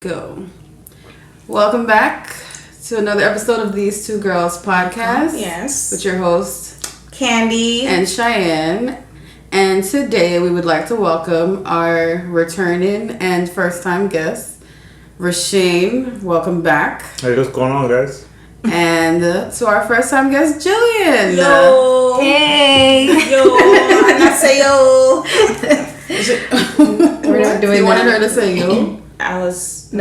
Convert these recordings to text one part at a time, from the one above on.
Go. Welcome back to another episode of These Two Girls podcast. Yes. With your host, Candi and Chyanne. And today we would like to welcome our returning and first time guest, Rashane. Welcome back. Hey, what's going on, guys? And to our first time guest, Gillian. Yo. Hey. Yo. I say yo. We're not doing You wanted that. her to say yo?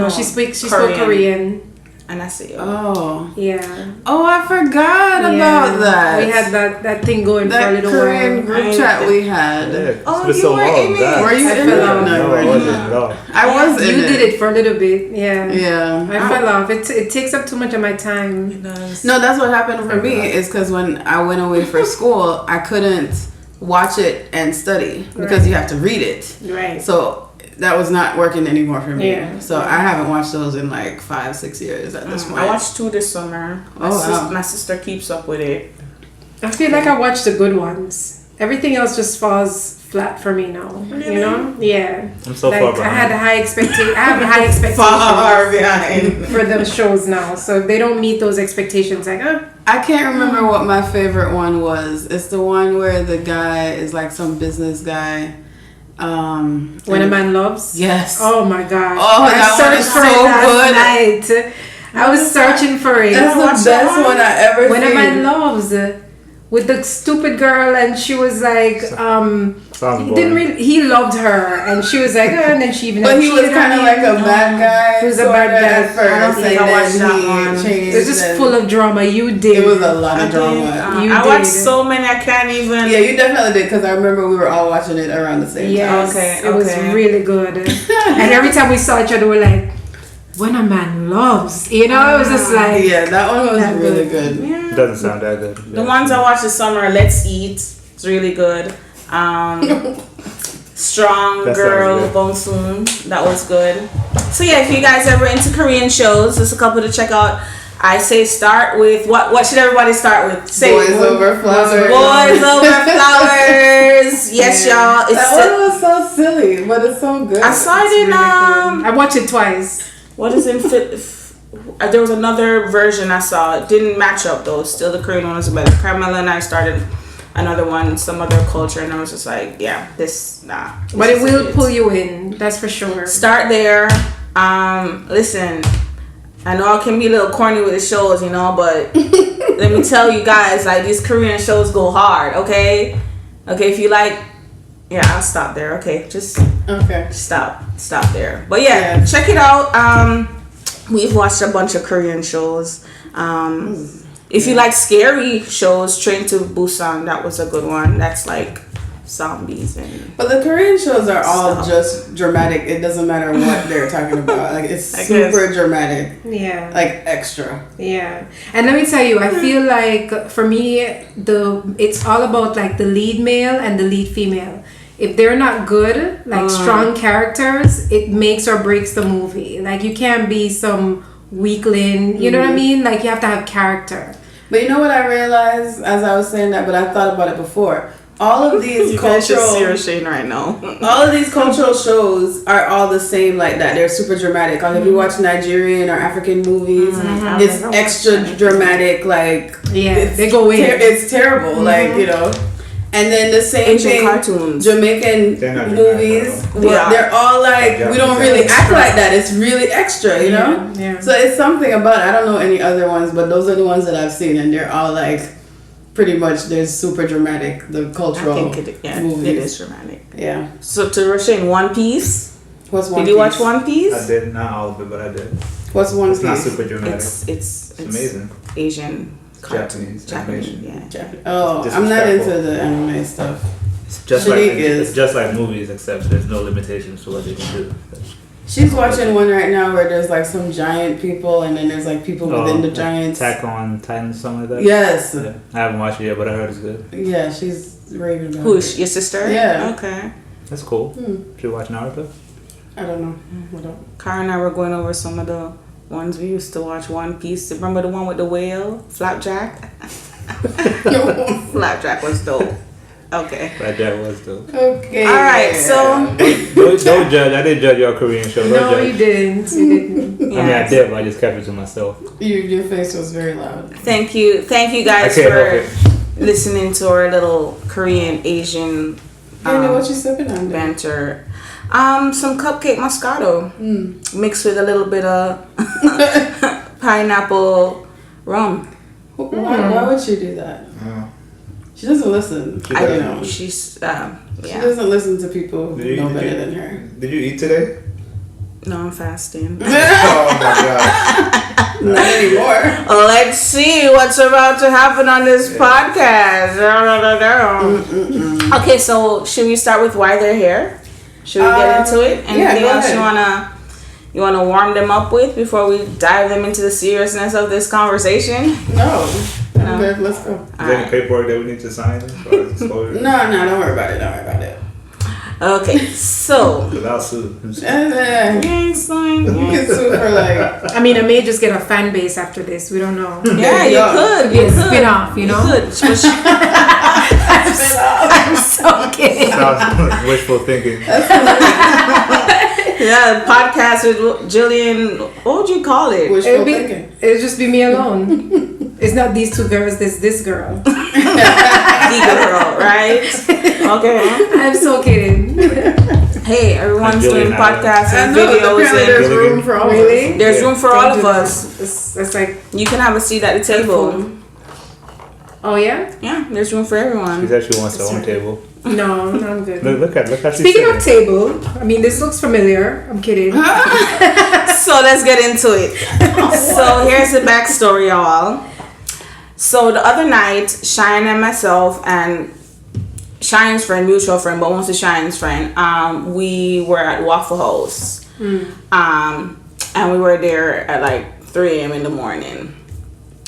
She spoke Korean. And I say yo. Oh. Yeah. Oh, I forgot about that. We had that thing going for a that little Korean while. group chat we had. Yeah, it's Oh, been you so were long. in it. God. Were you I in fell it? off. No, I wasn't at all. I was in You it. did it for a little bit. Yeah. Yeah. I fell off. It takes up too much of my time. It does. No, that's what happened for me. Is because when I went away for school, I couldn't watch it and study because you have to read it. Right. So that was not working anymore for me. Yeah. So I haven't watched those in like 5-6 years at this point. I watched 2 this summer. My sister keeps up with it. I feel like I watched the good ones. Everything else just falls flat for me now. Really? You know? Yeah. I'm so like far behind. I had high expectations. I have high expectations Far behind. for those shows now. So if they don't meet those expectations, like, I can't remember what my favorite one was. It's the one where the guy is like some business guy. When a Man Loves. Yes. Oh my gosh. Oh, I that one searched is for so it good. last night. I was searching for it. That's the best one I ever When seen. a Man Loves. With the stupid girl, and she was like, Sounds he didn't boring. really, he loved her, and she was like, and then she even. But he was cheated kind on of him. like a bad guy. He was a sorta bad guy. at first. I don't think and I watched then that he one. changed It was just and full of drama. You did. It was a lot of I drama. You watched did. so many I can't even. Yeah, you definitely did because I remember we were all watching it around the same time. Yes, Okay, it was okay. really good. And every time we saw each other, we're like, when a man loves, you know, it was just like, Yeah, that one was That really good. good. Yeah. Doesn't sound that good. The ones I watched this summer, Let's Eat. It's really good. Strong That sounds Girl, good. Bonsoon. That was good. So yeah, if you guys ever into Korean shows, there's a couple to check out. I say start with what should everybody start with? Say Boys Over Flowers. Boys Over Flowers. Yes, y'all. It's That one was so silly, but it's so good. I saw it in I watched it twice. what is in there was another version I saw. It didn't match up though. Still the Korean one was better. Carmela and I started another one, some other culture, and I was just like, yeah, this nah. But it will pull you in, that's for sure. Start there. Listen, I know I can be a little corny with the shows, you know, but let me tell you guys, like these Korean shows go hard, okay? Okay, if you like, yeah, I'll stop there. Okay, just stop there. But yeah, check it out. We've watched a bunch of Korean shows. If you like scary shows, Train to Busan, that was a good one. That's like zombies and. But the Korean shows are all Stop. just dramatic. It doesn't matter what they're talking about. Like it's I guess. super dramatic. Yeah. Like extra. Yeah. And let me tell you, I feel like for me, it's all about like the lead male and the lead female. If they're not good, like strong characters, it makes or breaks the movie. Like you can't be some weakling, you know what I mean? Like you have to have character. But you know what I realized as I was saying that, but I thought about it before. All of these You guys should see cultural, Rashane right now. all of these cultural shows are all the same like that. They're super dramatic. Like if you watch Nigerian or African movies, it's extra dramatic. Like Yeah, they go in. It's terrible. Like you know. And then the same Asian thing, cartoons. Jamaican They're not movies, dramatic, Yeah. they're all like, Yeah. we don't really act like that. It's really extra, you know? Yeah. So it's something about it. I don't know any other ones, but those are the ones that I've seen, and they're all like, pretty much, they're super dramatic, the I cultural think it movies. is dramatic. Yeah. So to Rashane, One Piece. What's One Did you Piece? watch One Piece? I did not all of it, but I did. What's One It's not Piece? super dramatic. It's amazing. Asian cartoon. Japanese Japanese, animation. yeah. Oh, I'm not Disrespectful. into the anime stuff. It's just Shanique like is. it's just like movies, except there's no limitations to what they can do. She's watching one right now where there's like some giant people, and then there's like people within the giants. Attack on Titan, something like that. Yes. Yeah. I haven't watched it yet, but I heard it's good. Yeah, she's raving about Who it. is your sister? Yeah. Okay. That's cool. Should you watch Naruto? I don't know. Hold on. Kara and I were going over some of the ones we used to watch. One Piece. Remember the one with the whale? Flapjack? Flapjack was dope. Okay. That was dope. Okay. All right. So. Don't judge. I didn't judge your Korean show. Don't No, judge. you didn't. You didn't. I mean, I did, but I just kept it to myself. Your face was very loud. Thank you guys I can't help for listening to our little Korean Asian What you sipping on? banter. Some cupcake Moscato mixed with a little bit of pineapple rum. Why would she do that? She doesn't listen. She's She doesn't listen to people who know better than her. Did you eat today? No, I'm fasting. Oh my god. Not anymore. Let's see what's about to happen on this podcast. Okay, so should we start with why they're here? Should we get into it? Anything else ahead. you wanna warm them up with before we dive them into the seriousness of this conversation? No. I'm good. Let's go. Is there any paperwork that we need to sign? No, don't worry about it. Okay, so Without sue. You can sue for like. I mean, I may just get a fan base after this. We don't know. yeah, you could. Be a spin-off, you know? You could. I'm so kidding. Sounds wishful thinking. Yeah, podcast with Gillian. What would you call it? Wishful thinking. It'll just be me alone. It's not these two girls, this girl. The girl, right? Okay. I'm so kidding. Hey, everyone's doing Gillian podcasts and Apparently videos. there's And room for all of us. Really? there's room for all Don't of do that. us. It's like, You can have a seat at the table. oh yeah? Yeah, there's room for She everyone. said she wants her own table. No, I'm good. Look how she's Speaking of sitting. table, I mean, this looks familiar. I'm kidding. So let's get into it. So here's the backstory, y'all. So the other night, Chyanne and myself and Chyanne's friend, mutual friend, but mostly Chyanne's friend, we were at Waffle House. And we were there at like 3 a.m. in the morning.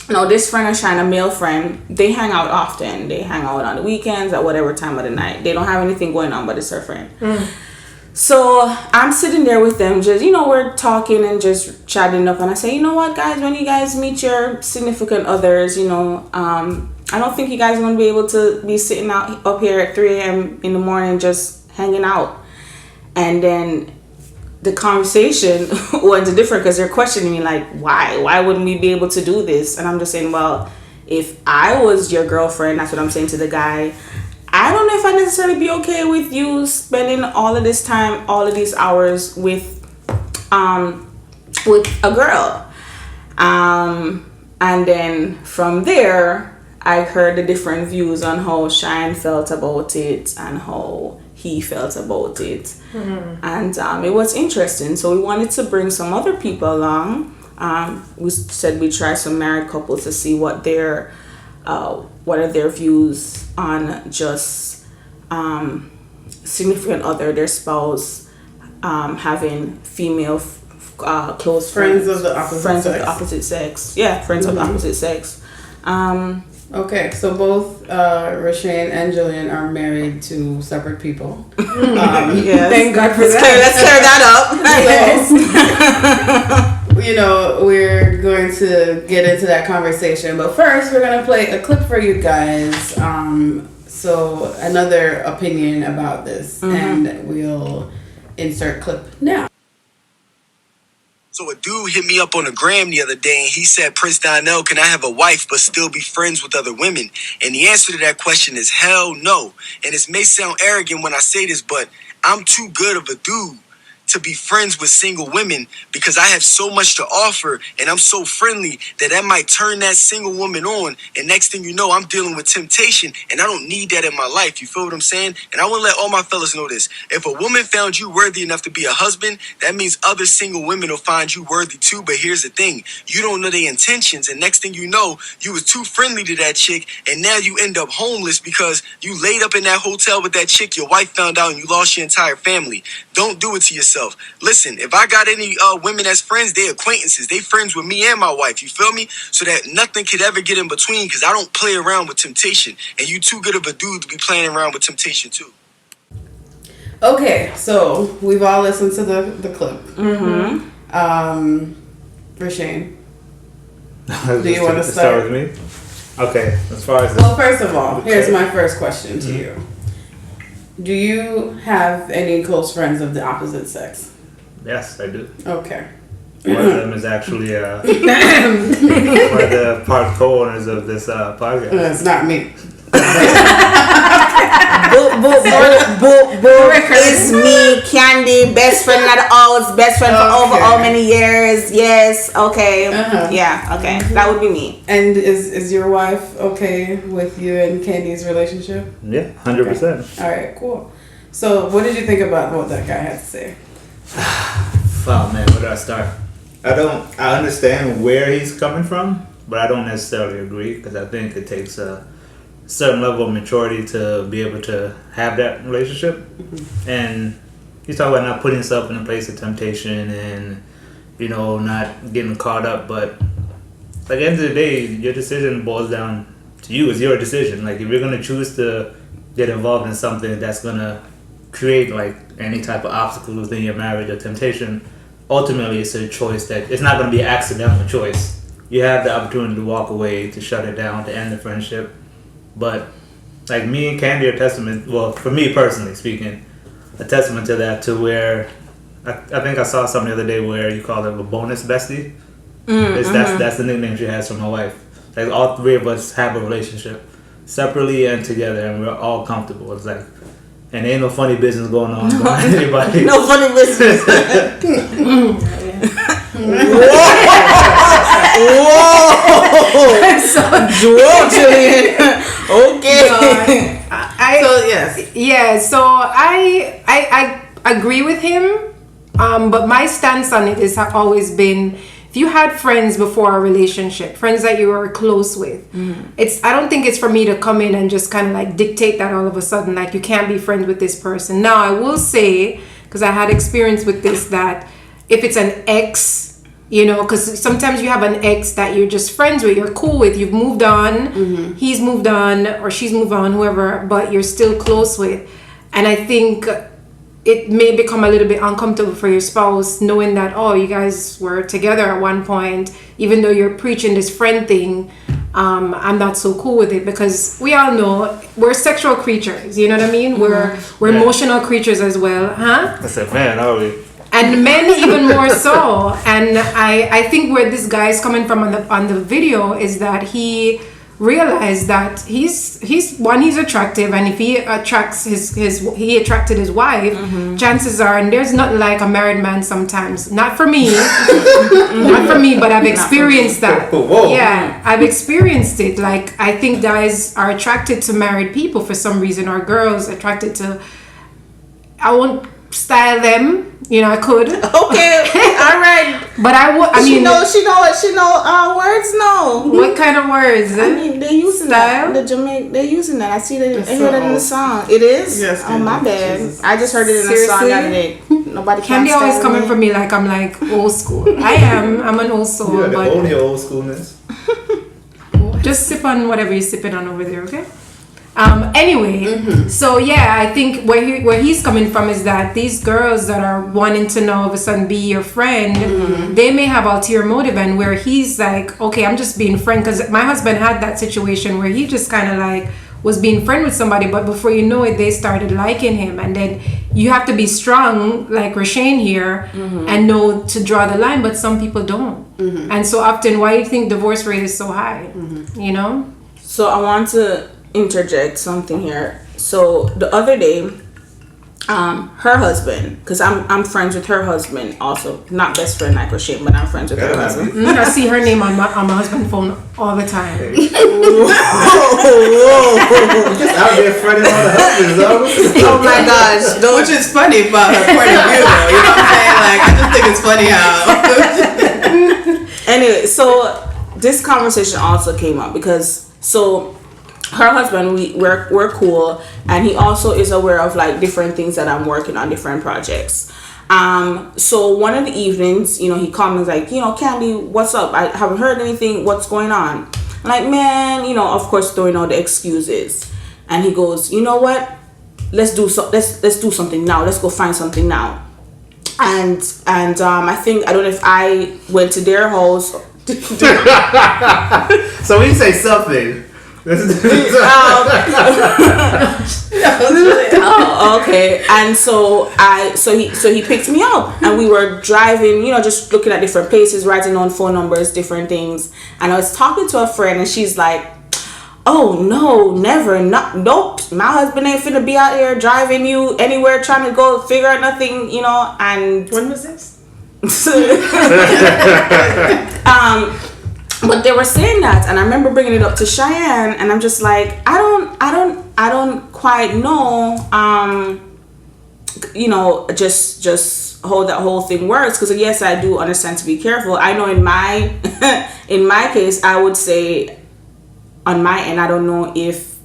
No, this friend of Chyanne, a male friend, they hang out often. They hang out on the weekends at whatever time of the night. They don't have anything going on, but it's her friend. So I'm sitting there with them, just, we're talking and just chatting up. And I say, you know what, guys, when you guys meet your significant others, I don't think you guys are going to be able to be sitting up here at 3 a.m. in the morning just hanging out. And then the conversation went different because they're questioning me like, why wouldn't we be able to do this? And I'm just saying, well, if I was your girlfriend, that's what I'm saying to the guy, I don't know if I'd necessarily be okay with you spending all of this time, all of these hours with a girl. And then from there, I heard the different views on how Chyanne felt about it and how he felt about it. And it was interesting. So we wanted to bring some other people along. We said we'd try some married couples to see what are their views on just significant other, their spouse, having female close friends of the opposite friends sex. of the opposite sex. Yeah, friends of the opposite sex. Okay, so both Rashane and Gillian are married to separate people. Yes. Thank God for Let's that. clear that up. We're going to get into that conversation, but first we're going to play a clip for you guys. So another opinion about this, and we'll insert clip now. So a dude hit me up on the gram the other day and he said, Prince Donnell, can I have a wife but still be friends with other women? And the answer to that question is hell no. And this may sound arrogant when I say this, but I'm too good of a dude to be friends with single women because I have so much to offer and I'm so friendly that might turn that single woman on. And next thing you know, I'm dealing with temptation and I don't need that in my life. You feel what I'm saying? And I want to let all my fellas know this. If a woman found you worthy enough to be a husband, that means other single women will find you worthy too. But here's the thing. You don't know their intentions. And next thing you know, you was too friendly to that chick. And now you end up homeless because you laid up in that hotel with that chick. Your wife found out and you lost your entire family. Don't do it to yourself. Listen, if I got any women as friends, they acquaintances. They friends with me and my wife. You feel me? So that nothing could ever get in between because I don't play around with temptation. And you too good of a dude to be playing around with temptation too. Okay, so we've all listened to the clip. Rashane, do you want to start with me? Okay, as far as Well, first of all, here's Okay. my first question to you. Do you have any close friends of the opposite sex? yes, I do. Okay. One of them is actually one of the part co-owners of this podcast. It's not me. Boop, it's me, Candi, best friend at all, best friend for over Okay. all many years. Yes, okay. Uh-huh. Yeah, okay. That would be me. And is your wife okay with you and Candy's relationship? Yeah, 100%. All right, cool. So, what did you think about what that guy had to say? Oh man, where do I start? I understand where he's coming from, but I don't necessarily agree because I think it takes a certain level of maturity to be able to have that relationship. Mm-hmm. And he's talking about not putting himself in a place of temptation and, not getting caught up. But at the end of the day, your decision boils down to you. It's your decision. Like, if you're going to choose to get involved in something that's going to create, like, any type of obstacles within your marriage or temptation, ultimately it's a choice that it's not going to be an accidental choice. You have the opportunity to walk away, to shut it down, to end the friendship. But like me and Candi are testament, well, for me personally speaking, a testament to that, to where I think I saw something the other day where you call it a bonus bestie. That's the nickname she has for my wife. Like, all three of us have a relationship separately and together, and we're all comfortable. It's like, and ain't no funny business going on with anybody. No funny business. Whoa, Gillian. Okay. So, yes. Yeah, so I agree with him, but my stance on it has always been, if you had friends before a relationship, friends that you were close with, I don't think it's for me to come in and just kind of like dictate that all of a sudden, like, you can't be friends with this person. Now, I will say, because I had experience with this, that if it's an ex, because sometimes you have an ex that you're just friends with, you're cool with, you've moved on, he's moved on, or she's moved on, whoever, but you're still close with. And I think it may become a little bit uncomfortable for your spouse knowing that, oh, you guys were together at one point, even though you're preaching this friend thing. I'm not so cool with it, because we all know we're sexual creatures, you know what I mean? We're emotional creatures as well, huh? I said, man, are we? And men even more so. And I think where this guy is coming from on the video is that he realized that he's attractive, and if he attracts he attracted his wife, chances are, and there's nothing like a married man sometimes. Not for me, but I've experienced that. Whoa. Yeah, I've experienced it. Like, I think guys are attracted to married people for some reason, or girls attracted to. I won't style them. I could. Okay, all right. But She know words. No. What kind of words? I mean, they're using Style? that. They're using that. I see that. I It's hear that in the so song. It is. Yes, Oh, my bad. Jesus. I just heard it in the song the other day. Nobody can Candy always coming for me like I'm like old school. I'm an old soul, Yeah, the but only old schoolness. just sip on whatever you're sipping on over there, okay? Anyway, so yeah, I think where he's coming from is that these girls that are wanting to now all of a sudden be your friend, they may have ulterior motive, and where he's like, okay, I'm just being friend, because my husband had that situation where he just kind of like was being friend with somebody, but before you know it, they started liking him, and then you have to be strong like Rashane here and know to draw the line, but some people don't, and so often, why do you think divorce rate is so high? So I want to interject something here. So the other day, her husband, because I'm friends with her husband also, not best friend like Rashane, but I'm friends with her husband. I see her name on my husband's phone all the time. Just out there fronting on the husbands, though. Oh my gosh! Which is funny about her point of view, though. You know what I'm saying? Like, I just think it's funny how. Anyway, so this conversation also came up because her husband, we're cool, and he also is aware of like different things that I'm working on, different projects. So one of the evenings, he called me and was like, Candi, what's up? I haven't heard anything. What's going on? I'm like, man, of course throwing all the excuses. And he goes, you know what? Let's do something now. Let's go find something now. And I think, I don't know if I went to their house. So when you say something, Oh, okay. And so he picked me up, and we were driving, just looking at different places, writing on phone numbers, different things. And I was talking to a friend, and she's like, "Oh no, never, nope. My husband ain't finna be out here driving you anywhere, trying to go figure out nothing, And When was this? But they were saying that, and I remember bringing it up to Chyanne, and I'm just like, I don't quite know, just how that whole thing works. Because yes, I do understand to be careful. I know in my in my case, I would say on my end, I don't know if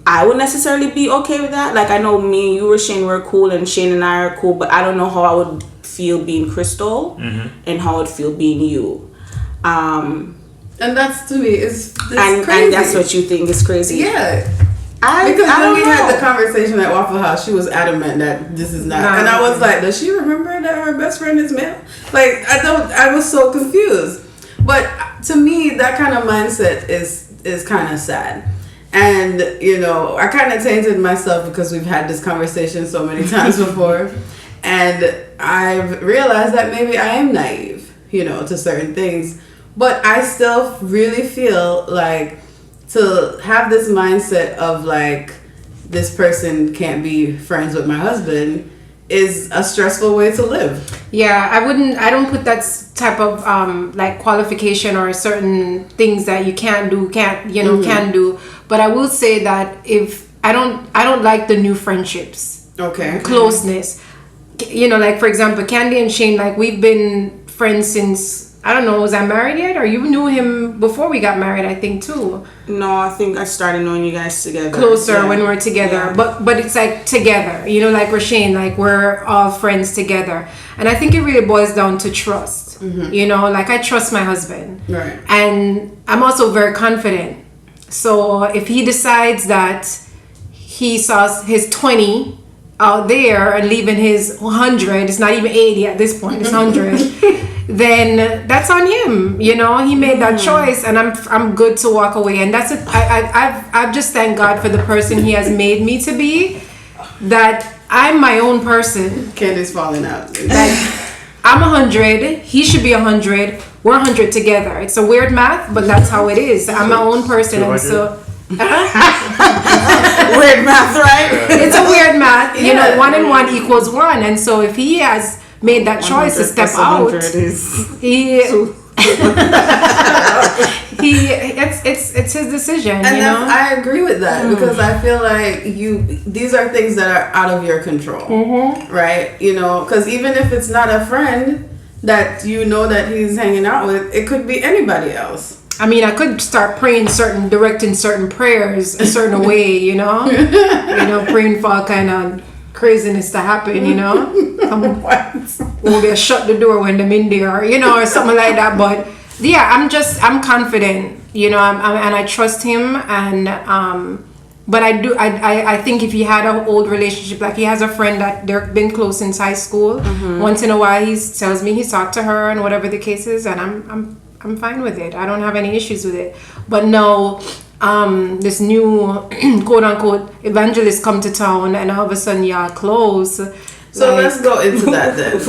I would necessarily be okay with that. Like, I know me and you, Rashane, were cool, and Shane and I are cool, but I don't know how I would feel being Crystal and how I would feel being you. And that's, to me, is crazy. And that's what you think is crazy. Yeah. Because when we had the conversation at Waffle House, she was adamant that this is not. And I was like, does she remember that her best friend is male? Like, I was so confused. But to me, that kind of mindset is kind of sad. And, I kind of tainted myself because we've had this conversation so many times before. And I've realized that maybe I am naive, to certain things. But I still really feel like to have this mindset of like, this person can't be friends with my husband is a stressful way to live. Yeah, I don't put that type of like qualification or certain things that you can't do, can do. But I will say that if I don't like the new friendships. Okay. Closeness. Like for example, Candi and Shane, like we've been friends since, I don't know, was I married yet? Or you knew him before we got married, I think, too. No, I think I started knowing you guys together. Closer when we were together. Yeah. But it's like together, like Rashane, like we're all friends together. And I think it really boils down to trust. Mm-hmm. Like I trust my husband. Right. And I'm also very confident. So if he decides that he saw his 20 out there and leaving his 100, it's not even 80 at this point, it's 100. Then that's on him. He made that choice, and I'm good to walk away. And that's it. I've just thank God for the person He has made me to be. That I'm my own person. Candy's falling out. Like I'm 100. He should be 100. We're 100 together. It's a weird math, but that's how it is. I'm my own person, and so. Weird math, right? It's a weird math. 1 and 1 equals 1, and so if he has made that choice to step out, it's his decision. And I agree with that because I feel like these are things that are out of your control, right? Because even if it's not a friend that that he's hanging out with, it could be anybody else. I mean, I could start directing certain prayers a certain way, praying for all kind of craziness to happen, We'll shut the door when they're in there, or something like that. But yeah, I'm confident, and I trust him, and but I think if he had an old relationship, like he has a friend that they've been close since high school, once in a while he tells me he's talked to her and whatever the case is, and I'm fine with it. I don't have any issues with it. But no, this new quote unquote evangelist come to town and all of a sudden y'all close. So let's go into that then.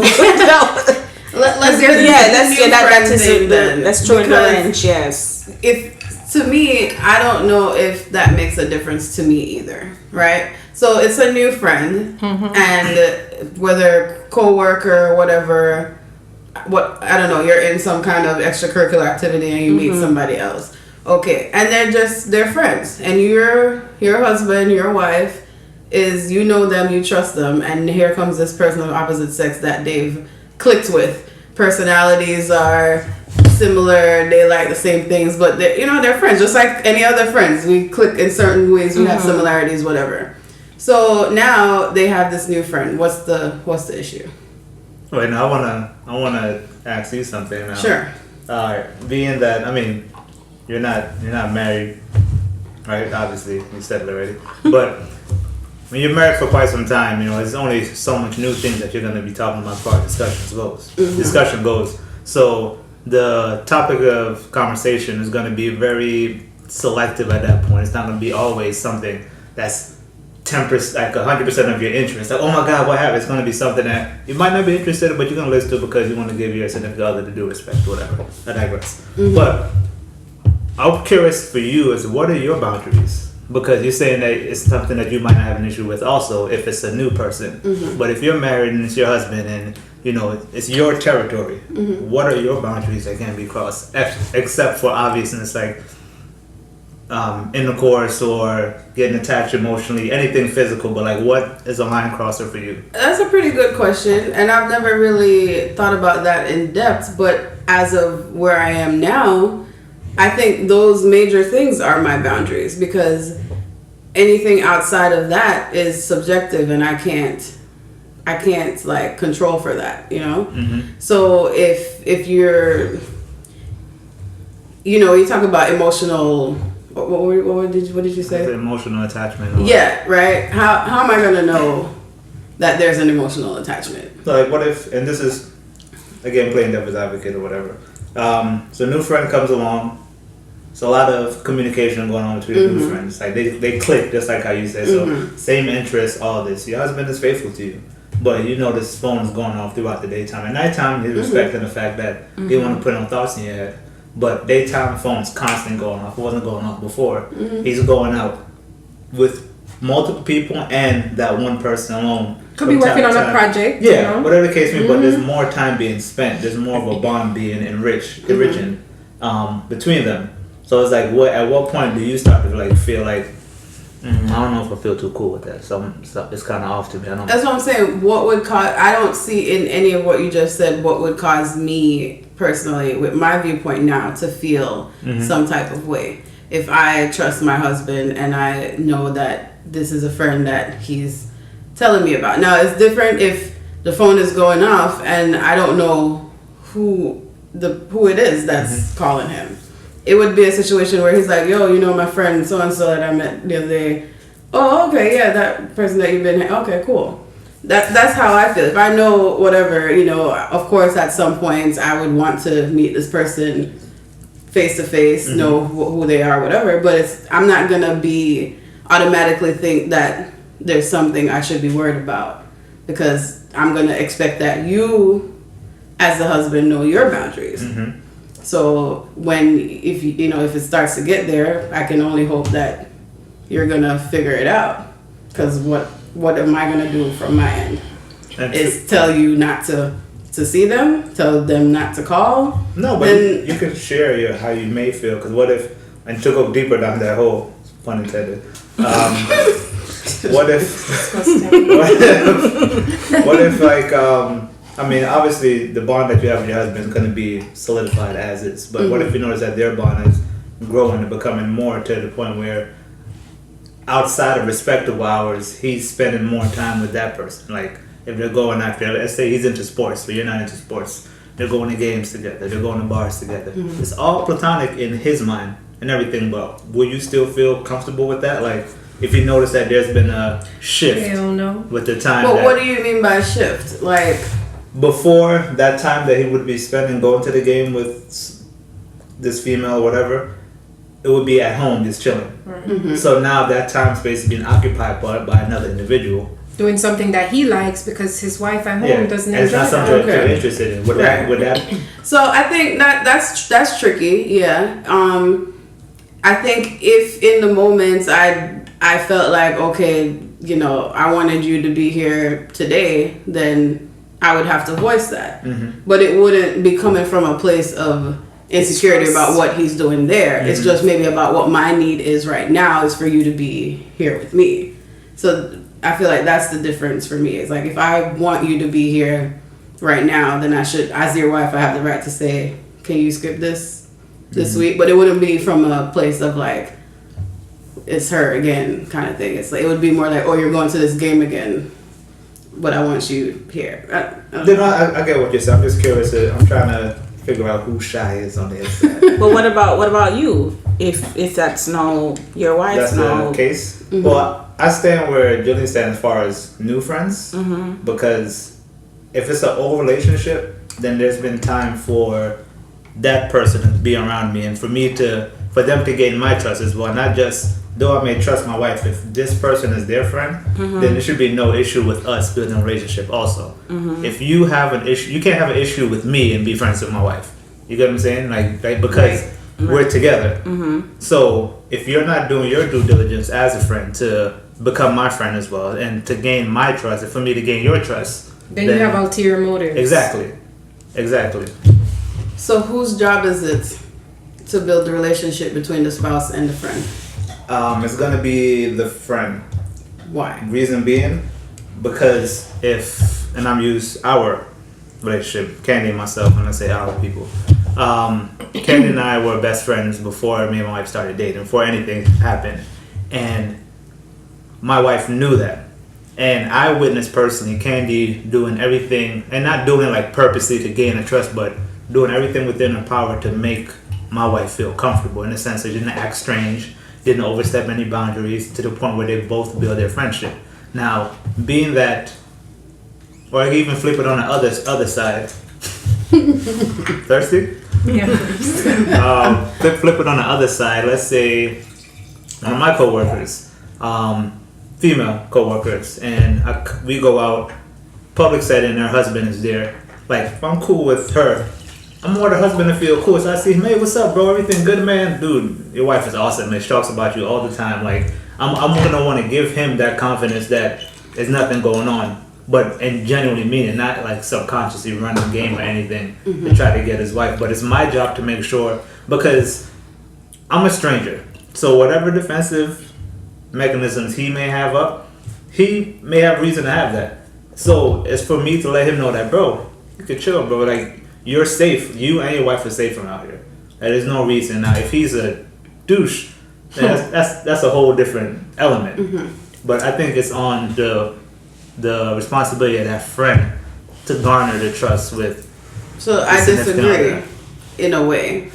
Let's join the range. Yes. To me, I don't know if that makes a difference to me either, right? So it's a new friend, and whether co-worker or whatever, I don't know, you're in some kind of extracurricular activity and you meet somebody else. Okay, and they're friends, and your husband, your wife is, them, you trust them, and here comes this person of opposite sex that they've clicked with. Personalities are similar, they like the same things, but they're friends, just like any other friends. We click in certain ways, we have similarities, whatever. So now they have this new friend. What's the issue? Wait, now I wanna ask you something now. Sure. Being that, you're not married, right? Obviously, you said it already. But when you're married for quite some time, there's only so much new things that you're gonna be talking about as far as discussion goes. So the topic of conversation is gonna be very selective at that point. It's not going to be always something that's 10%, like 100% of your interest. Like, oh my God, what happened? It's going to be something that you might not be interested in, but you're going to listen to because you want to give your significant other the due respect, whatever. I digress. But I'm curious for you is what are your boundaries? Because you're saying that it's something that you might not have an issue with also if it's a new person. But if you're married and it's your husband and, you know, it's your territory, what are your boundaries that can't be crossed? Except for obviousness, like intercourse or getting attached emotionally, anything physical, but like what is a line crosser for you? That's a pretty good question, and I've never really thought about that in depth, but as of where I am now, I think those major things are my boundaries, because anything outside of that is subjective and I can't like control for that, you know? So if you're, you know, you talk about emotional, what did you say? The emotional attachment. Yeah, right. How am I gonna know that there's an emotional attachment? So like, what if? And this is again playing devil's advocate or whatever. So a new friend comes along. So a lot of communication going on between new friends. Like they click just like how you said. So same interests, all this. Your husband is faithful to you, but you know this phone is going off throughout the daytime. At nighttime, he's respecting the fact that he want to put no thoughts in your head. But daytime phone's constantly going off. It wasn't going off before. He's going out with multiple people and that one person alone. Could be working on a project. Yeah, you know? whatever the case may be. But there's more time being spent. There's more of a bond being enriching between them. So it's like, at what point do you start to like feel like, I don't know if I feel too cool with that. So it's kind of off to me. That's what I'm saying. What would cause? I don't see in any of what you just said what would cause me personally, with my viewpoint now, to feel some type of way. If I trust my husband and I know that this is a friend that he's telling me about. Now it's different if the phone is going off and I don't know who it is that's calling him. It would be a situation where he's like, yo, you know, my friend so-and-so that I met the other day. Oh, okay, yeah, that person that you've been, okay, cool. That's how I feel. If I know whatever, you know, of course, at some points I would want to meet this person face to face, know who they are, whatever. But I'm not going to be automatically think that there's something I should be worried about, because I'm going to expect that you, as the husband, know your boundaries. So if it starts to get there, I can only hope that you're gonna figure it out. Because what am I gonna do from my end? Is tell you not to see them, tell them not to call. No, but you can share how you may feel. Because what if, and to go deeper down that hole, pun intended. What if like I mean, obviously, the bond that you have with your husband is going to be solidified as is. But what if you notice that their bond is growing and becoming more to the point where, outside of respectable hours, he's spending more time with that person? Like, if they're going after, let's say he's into sports, but you're not into sports. They're going to games together. They're going to bars together. It's all platonic in his mind and everything. But will you still feel comfortable with that? Like, if you notice that there's been a shift with the time. But what do you mean by shift? Like, before that time that he would be spending going to the game with this female or whatever, it would be at home just chilling. So now that time space is being occupied by another individual. Doing something that he likes because his wife at home doesn't enjoy. It's not something that you're interested in. Would that? So I think that's tricky. Yeah. I think if in the moments I felt like, okay, you know, I wanted you to be here today, then I would have to voice that. But it wouldn't be coming from a place of insecurity about what he's doing there. It's just maybe about what my need is right now is for you to be here with me. So I feel like that's the difference for me. It's like, if I want you to be here right now, then I should, as your wife, I have the right to say, can you skip this week? But it wouldn't be from a place of like, it's her again kind of thing. It's like, it would be more like, oh, you're going to this game again, but I want you here. I get what you're saying. I'm just curious. I'm trying to figure out who shy is on the inside. But what about you? If that's your wife's the case. Well, I stand where Gillian stands as far as new friends, because if it's an old relationship, then there's been time for that person to be around me and for me to for them to gain my trust as well. Not just, though I may trust my wife, if this person is their friend, then there should be no issue with us building a relationship also. If you have an issue, you can't have an issue with me and be friends with my wife. You get what I'm saying? Like because we're together. So if you're not doing your due diligence as a friend to become my friend as well, and to gain my trust, and for me to gain your trust, then you have ulterior motives. Exactly. So whose job is it to build the relationship between the spouse and the friend? It's gonna be the friend. Why? Reason being, because and I'm use our relationship, Candi and myself, when I say our people. Candi and I were best friends before me and my wife started dating, before anything happened. And my wife knew that. And I witnessed personally Candi doing everything, and not doing it like purposely to gain a trust, but doing everything within her power to make my wife feel comfortable, in the sense that she didn't act strange, didn't overstep any boundaries, to the point where they both build their friendship. Now, being that, or I can even flip it on the other side. Thirsty? Yeah. Flip it on the other side. Let's say one of my coworkers, female coworkers, and we go out, public setting, her husband is there. Like, if I'm cool with her, I'm more the husband to feel cool. So I see him, hey, what's up, bro? Everything good, man? Dude, your wife is awesome, man. She talks about you all the time. Like, I'm gonna want to give him that confidence that there's nothing going on, and genuinely mean it, not like subconsciously running a game or anything to try to get his wife. But it's my job to make sure, because I'm a stranger. So whatever defensive mechanisms he may have up, he may have reason to have that. So it's for me to let him know that, bro, you can chill, bro. Like, you're safe. You and your wife are safe from out here. There's no reason. Now, if he's a douche, then that's a whole different element. But I think it's on the responsibility of that friend to garner the trust with. So I disagree in a way.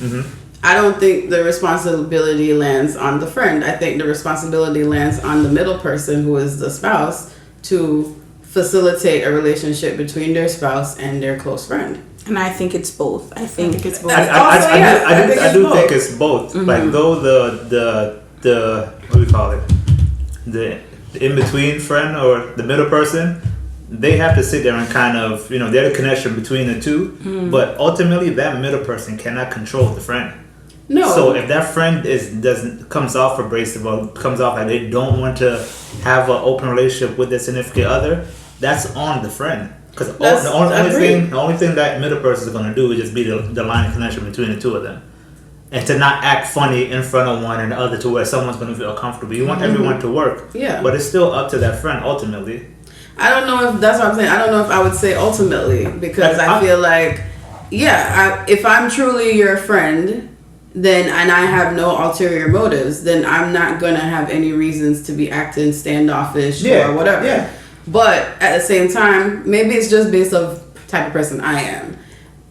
I don't think the responsibility lands on the friend. I think the responsibility lands on the middle person, who is the spouse, to facilitate a relationship between their spouse and their close friend. And I think it's both. I think it's both. I do think it's both. Like, though the what do we call it? The in-between friend or the middle person, they have to sit there and kind of, they're the connection between the two. But ultimately, that middle person cannot control the friend. No. So if that friend comes off abrasive, or comes off like they don't want to have an open relationship with their significant other, that's on the friend. Because the only thing that middle person is going to do is just be the line of connection between the two of them. And to not act funny in front of one and the other, to where someone's going to feel comfortable. You want everyone to work. Yeah. But it's still up to that friend ultimately. I don't know if that's what I'm saying. I don't know if I would say ultimately, because I feel like, if I'm truly your friend, and I have no ulterior motives, then I'm not going to have any reasons to be acting standoffish or whatever. Yeah. But at the same time, maybe it's just based off type of person I am.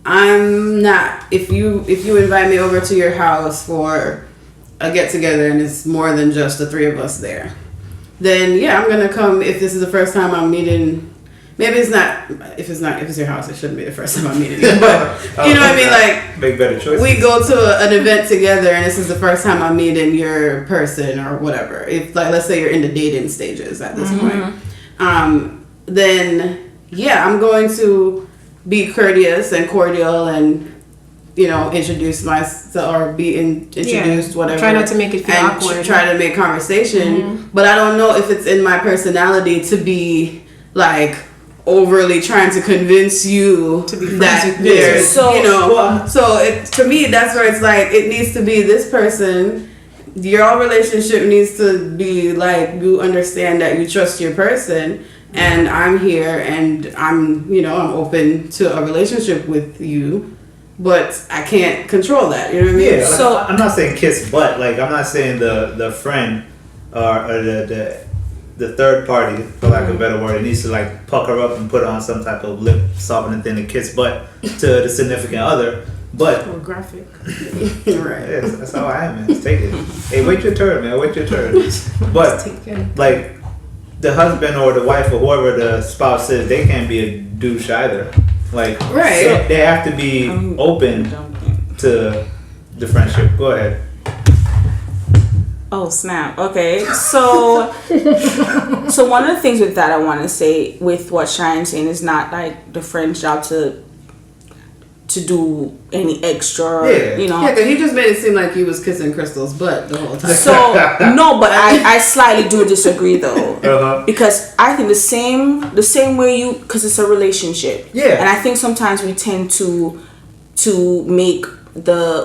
I'm not. If you invite me over to your house for a get together and it's more than just the three of us there, then I'm gonna come. If this is the first time I'm meeting, maybe it's not. If it's your house, it shouldn't be the first time I'm meeting you. But you know what I mean. Like, make better choices. We go to an event together and this is the first time I'm meeting your person or whatever. If, like, let's say you're in the dating stages at this point. Then I'm going to be courteous and cordial and introduce myself or be introduced, whatever. Try not to make it feel awkward. Try to make conversation, but I don't know if it's in my personality to be like overly trying to convince you to be that there's to me that's where it's like it needs to be this person. Your relationship needs to be like you understand that you trust your person, and I'm here and I'm I'm open to a relationship with you, but I can't control that. You know what I mean? Yeah. So I'm not saying kiss butt. Like, I'm not saying the friend or the third party, for lack of a better word, it needs to like pucker up and put on some type of lip softening thing to kiss butt to the significant other. But or graphic. Right. Yeah, that's how I am, man. Just take it. Hey, wait your turn, man. Wait your turn. But like the husband or the wife or whoever the spouse is, they can't be a douche either. Like, right. So they have to be open to the friendship. Go ahead. Oh snap! Okay, so one of the things with that I want to say with what Chyanne's saying is not like the friend's job to do any extra, you know. Yeah, because he just made it seem like he was kissing Crystal's butt the whole time. So no, but I slightly do disagree though, because I think the same way because it's a relationship. Yeah, and I think sometimes we tend to make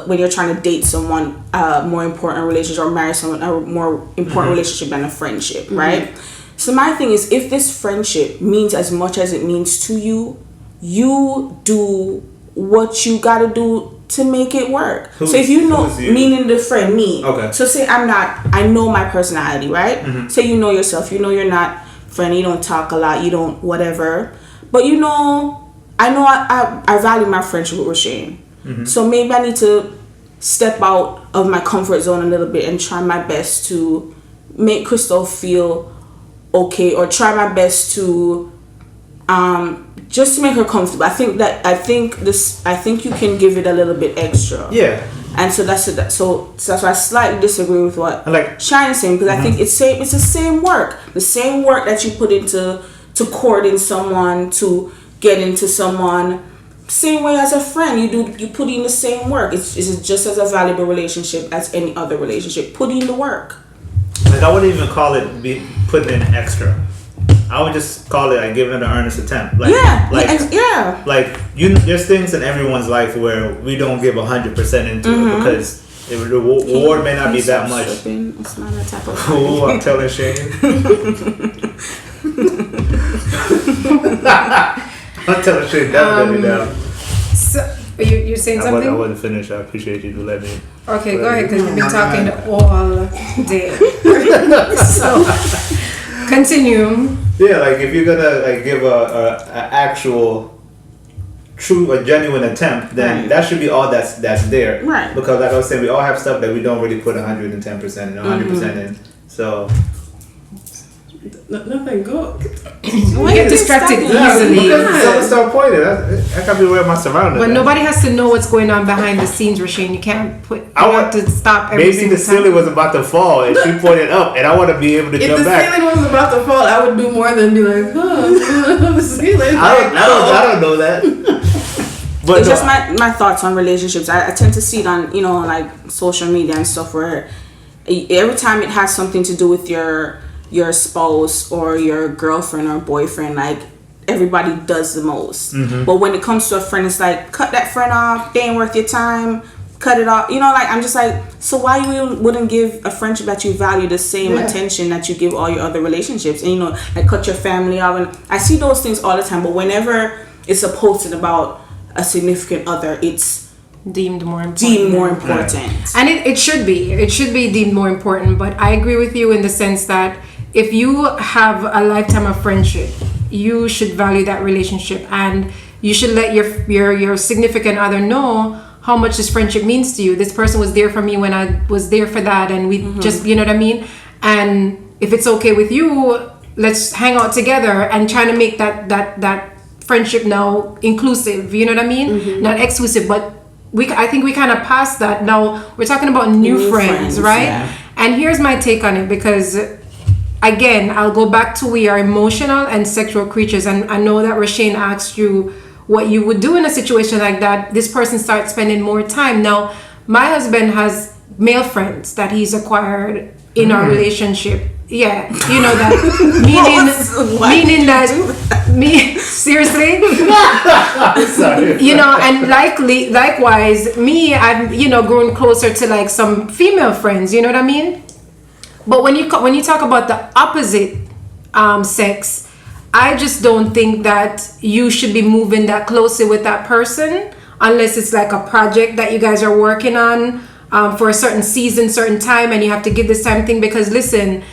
when you're trying to date someone more important relationship or marry someone a more important relationship than a friendship, right? So my thing is, if this friendship means as much as it means to you, you do what you gotta do to make it work. So if you know, meaning the friend, me. Okay. So say I know my personality, right? Say you know yourself, you know you're not friendly, you don't talk a lot, you don't whatever. But you know, I value my friendship with Rashane. So maybe I need to step out of my comfort zone a little bit and try my best to make Crystal feel okay, or try my best to just to make her comfortable. I think you can give it a little bit extra. Yeah. And so that's why I slightly disagree with what Chyanne is saying, because I think it's the same work that you put into courting someone, to get into someone. Same way as a friend, you put in the same work. It's just as a valuable relationship as any other relationship. Put in the work. Like, I wouldn't even call it putting in extra. I would just call it like giving it an earnest attempt. Like, Like there's things in everyone's life where we don't give 100% into it because the reward may not be that much. It's not that type of Oh, I'm telling Shane. I'm telling Shane definitely down. So you're saying something? I wasn't finished. I appreciate you to let me. Okay, go ahead, because you've been talking all day. So continue. Yeah, like if you're gonna like give a actual, a genuine attempt, then that should be all that's there. Right. Because like I was saying, we all have stuff that we don't really put 110% and 100% in. So. Nothing good. You get distracted easily. Because someone start pointing. I can't be aware of my surroundings. But nobody has to know what's going on behind the scenes, Rashane. You can't have to stop every maybe single the ceiling time. was about to fall and she pointed up, and I want to be able to jump back. If the ceiling was about to fall, I would do more than be like, the ceiling. I don't know that. But it's just my thoughts on relationships. I tend to see it on like social media and stuff, where every time it has something to do with your spouse or your girlfriend or boyfriend, like everybody does the most. But when it comes to a friend, it's like, cut that friend off, they ain't worth your time, cut it off. Like, I'm just like, so why you wouldn't give a friendship that you value the same attention that you give all your other relationships? And like, cut your family off. And I see those things all the time, but whenever it's a posting about a significant other, it's deemed more important. And it should be deemed more important. But I agree with you in the sense that if you have a lifetime of friendship, you should value that relationship, and you should let your significant other know how much this friendship means to you. This person was there for me when I was there for that, and we just, you know what I mean? And if it's okay with you, let's hang out together and try to make that friendship now inclusive, you know what I mean? Not exclusive, but I think we kind of passed that. Now we're talking about new friends, right? Yeah. And here's my take on it, because again, I'll go back to, we are emotional and sexual creatures, and I know that Rashane asked you what you would do in a situation like that. This person starts spending more time. Now, my husband has male friends that he's acquired in our relationship. Yeah, you know that. meaning that me seriously. Sorry. And likewise, me, I've grown closer to like some female friends. You know what I mean? But when you talk about the opposite sex, I just don't think that you should be moving that closely with that person unless it's like a project that you guys are working on for a certain season, certain time, and you have to give this time thing. Because listen,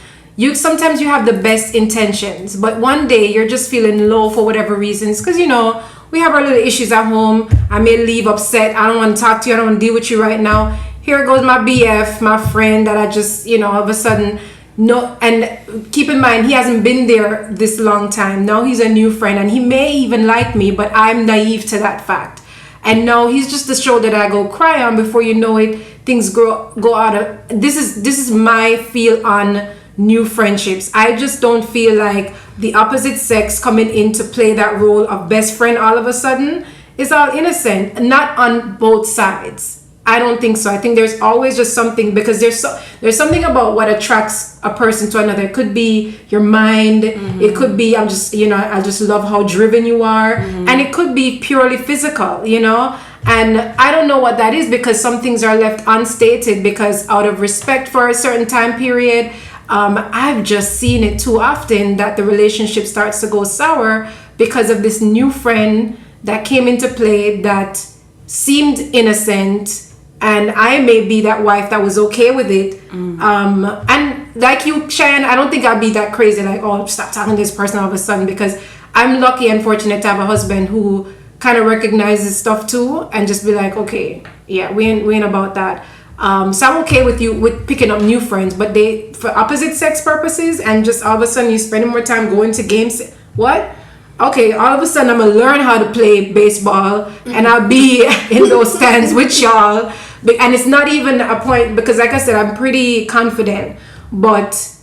sometimes you have the best intentions, but one day you're just feeling low for whatever reasons, because we have our little issues at home. I may leave upset. I don't want to talk to you. I don't want to deal with you right now. Here goes my BF, my friend that I just, all of a sudden, no. And keep in mind, he hasn't been there this long time. Now he's a new friend, and he may even like me, but I'm naive to that fact. and now he's just the shoulder that I go cry on. Before you know it, things go out of. This is my feel on new friendships. I just don't feel like the opposite sex coming in to play that role of best friend all of a sudden is all innocent. Not on both sides. I don't think so. I think there's always just something, because there's something about what attracts a person to another. It could be your mind. It could be I just love how driven you are, and it could be purely physical, And I don't know what that is, because some things are left unstated, because out of respect for a certain time period, I've just seen it too often that the relationship starts to go sour because of this new friend that came into play that seemed innocent. And I may be that wife that was okay with it. And like you, Chyanne, I don't think I'd be that crazy, like, oh, stop talking to this person all of a sudden, because I'm lucky and fortunate to have a husband who kind of recognizes stuff too, and just be like, okay, yeah, we ain't about that. So I'm okay with you with picking up new friends, but they, for opposite sex purposes, and just all of a sudden you spending more time going to games. What? Okay, all of a sudden I'm gonna learn how to play baseball, and I'll be in those stands with y'all. And it's not even a point, because like I said, I'm pretty confident, but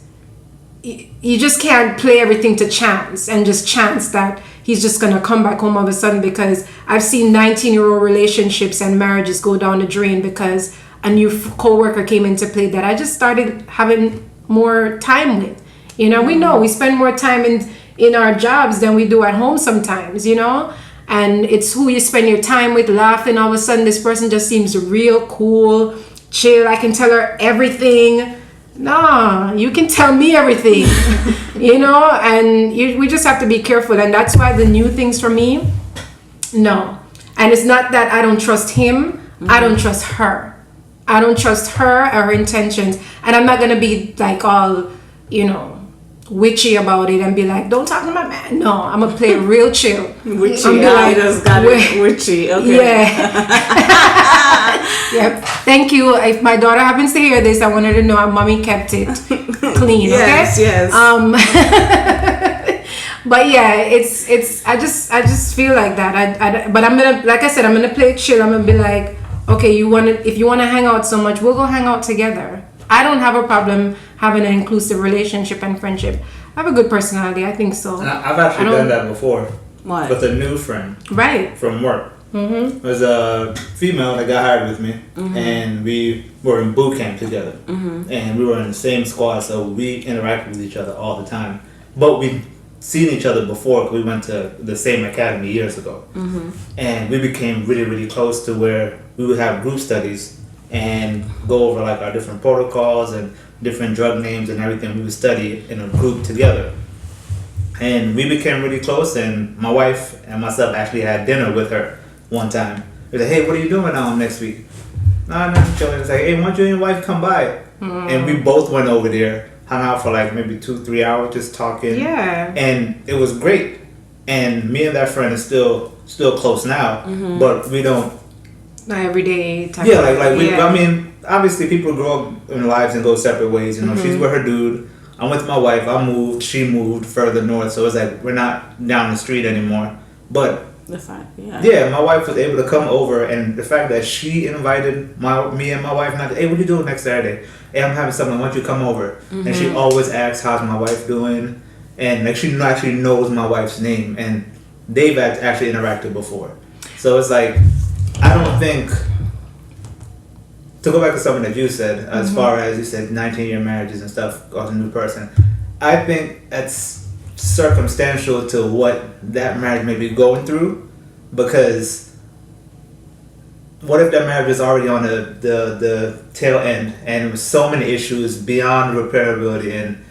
you just can't play everything to chance and just chance that he's just gonna come back home all of a sudden, because I've seen 19-year-old relationships and marriages go down the drain because a new co-worker came into play that I just started having more time with. We know we spend more time in our jobs than we do at home sometimes, and it's who you spend your time with, laughing. All of a sudden this person just seems real cool, chill. I can tell her everything. Nah, you can tell me everything. And we just have to be careful. And that's why the new things for me, no. And it's not that I don't trust him, I don't trust her. I don't trust her or her intentions. And I'm not gonna be like all witchy about it and be like, don't talk to my man. No, I'm gonna play real chill. Witchy, I just got it. Witchy, okay. Yeah. Yep. Thank you. If my daughter happens to hear this, I want her to know mommy kept it clean. Yes, okay? yes. But yeah, it's. I just feel like that. But I'm gonna, like I said, I'm gonna play it chill. I'm gonna be like, okay, if you wanna hang out so much, we'll go hang out together. I don't have a problem having an inclusive relationship and friendship. I have a good personality. I think so. I've actually done that before. What? With a new friend. Right. From work. It was a female that got hired with me, and we were in boot camp together, and we were in the same squad, so we interacted with each other all the time. But we'd seen each other before, because we went to the same academy years ago, and we became really, really close to where we would have group studies and go over like our different protocols and different drug names and everything. We would study in a group together, and we became really close. And my wife and myself actually had dinner with her one time. We were like, hey, what are you doing next week? No, I'm chilling. It's like, hey, why don't you and your wife come by? And we both went over there, hung out for like maybe 2-3 hours just talking. Yeah. And it was great. And me and that friend is still close now, but we don't. Not every day type. Yeah, I mean, obviously people grow up in lives and go separate ways. She's with her dude. I'm with my wife. I moved. She moved further north, so it's like we're not down the street anymore. But the fact, yeah, my wife was able to come over, and the fact that she invited me and my wife, not, hey, what are you doing next Saturday? Hey, I'm having something. Why don't you come over? And she always asks, how's my wife doing? And like she actually knows my wife's name, and they've actually interacted before. So it's like, I don't think, to go back to something that you said, as far as you said 19-year marriages and stuff, or a new person, I think that's circumstantial to what that marriage may be going through, because what if that marriage is already on the tail end, and there was so many issues beyond repairability, and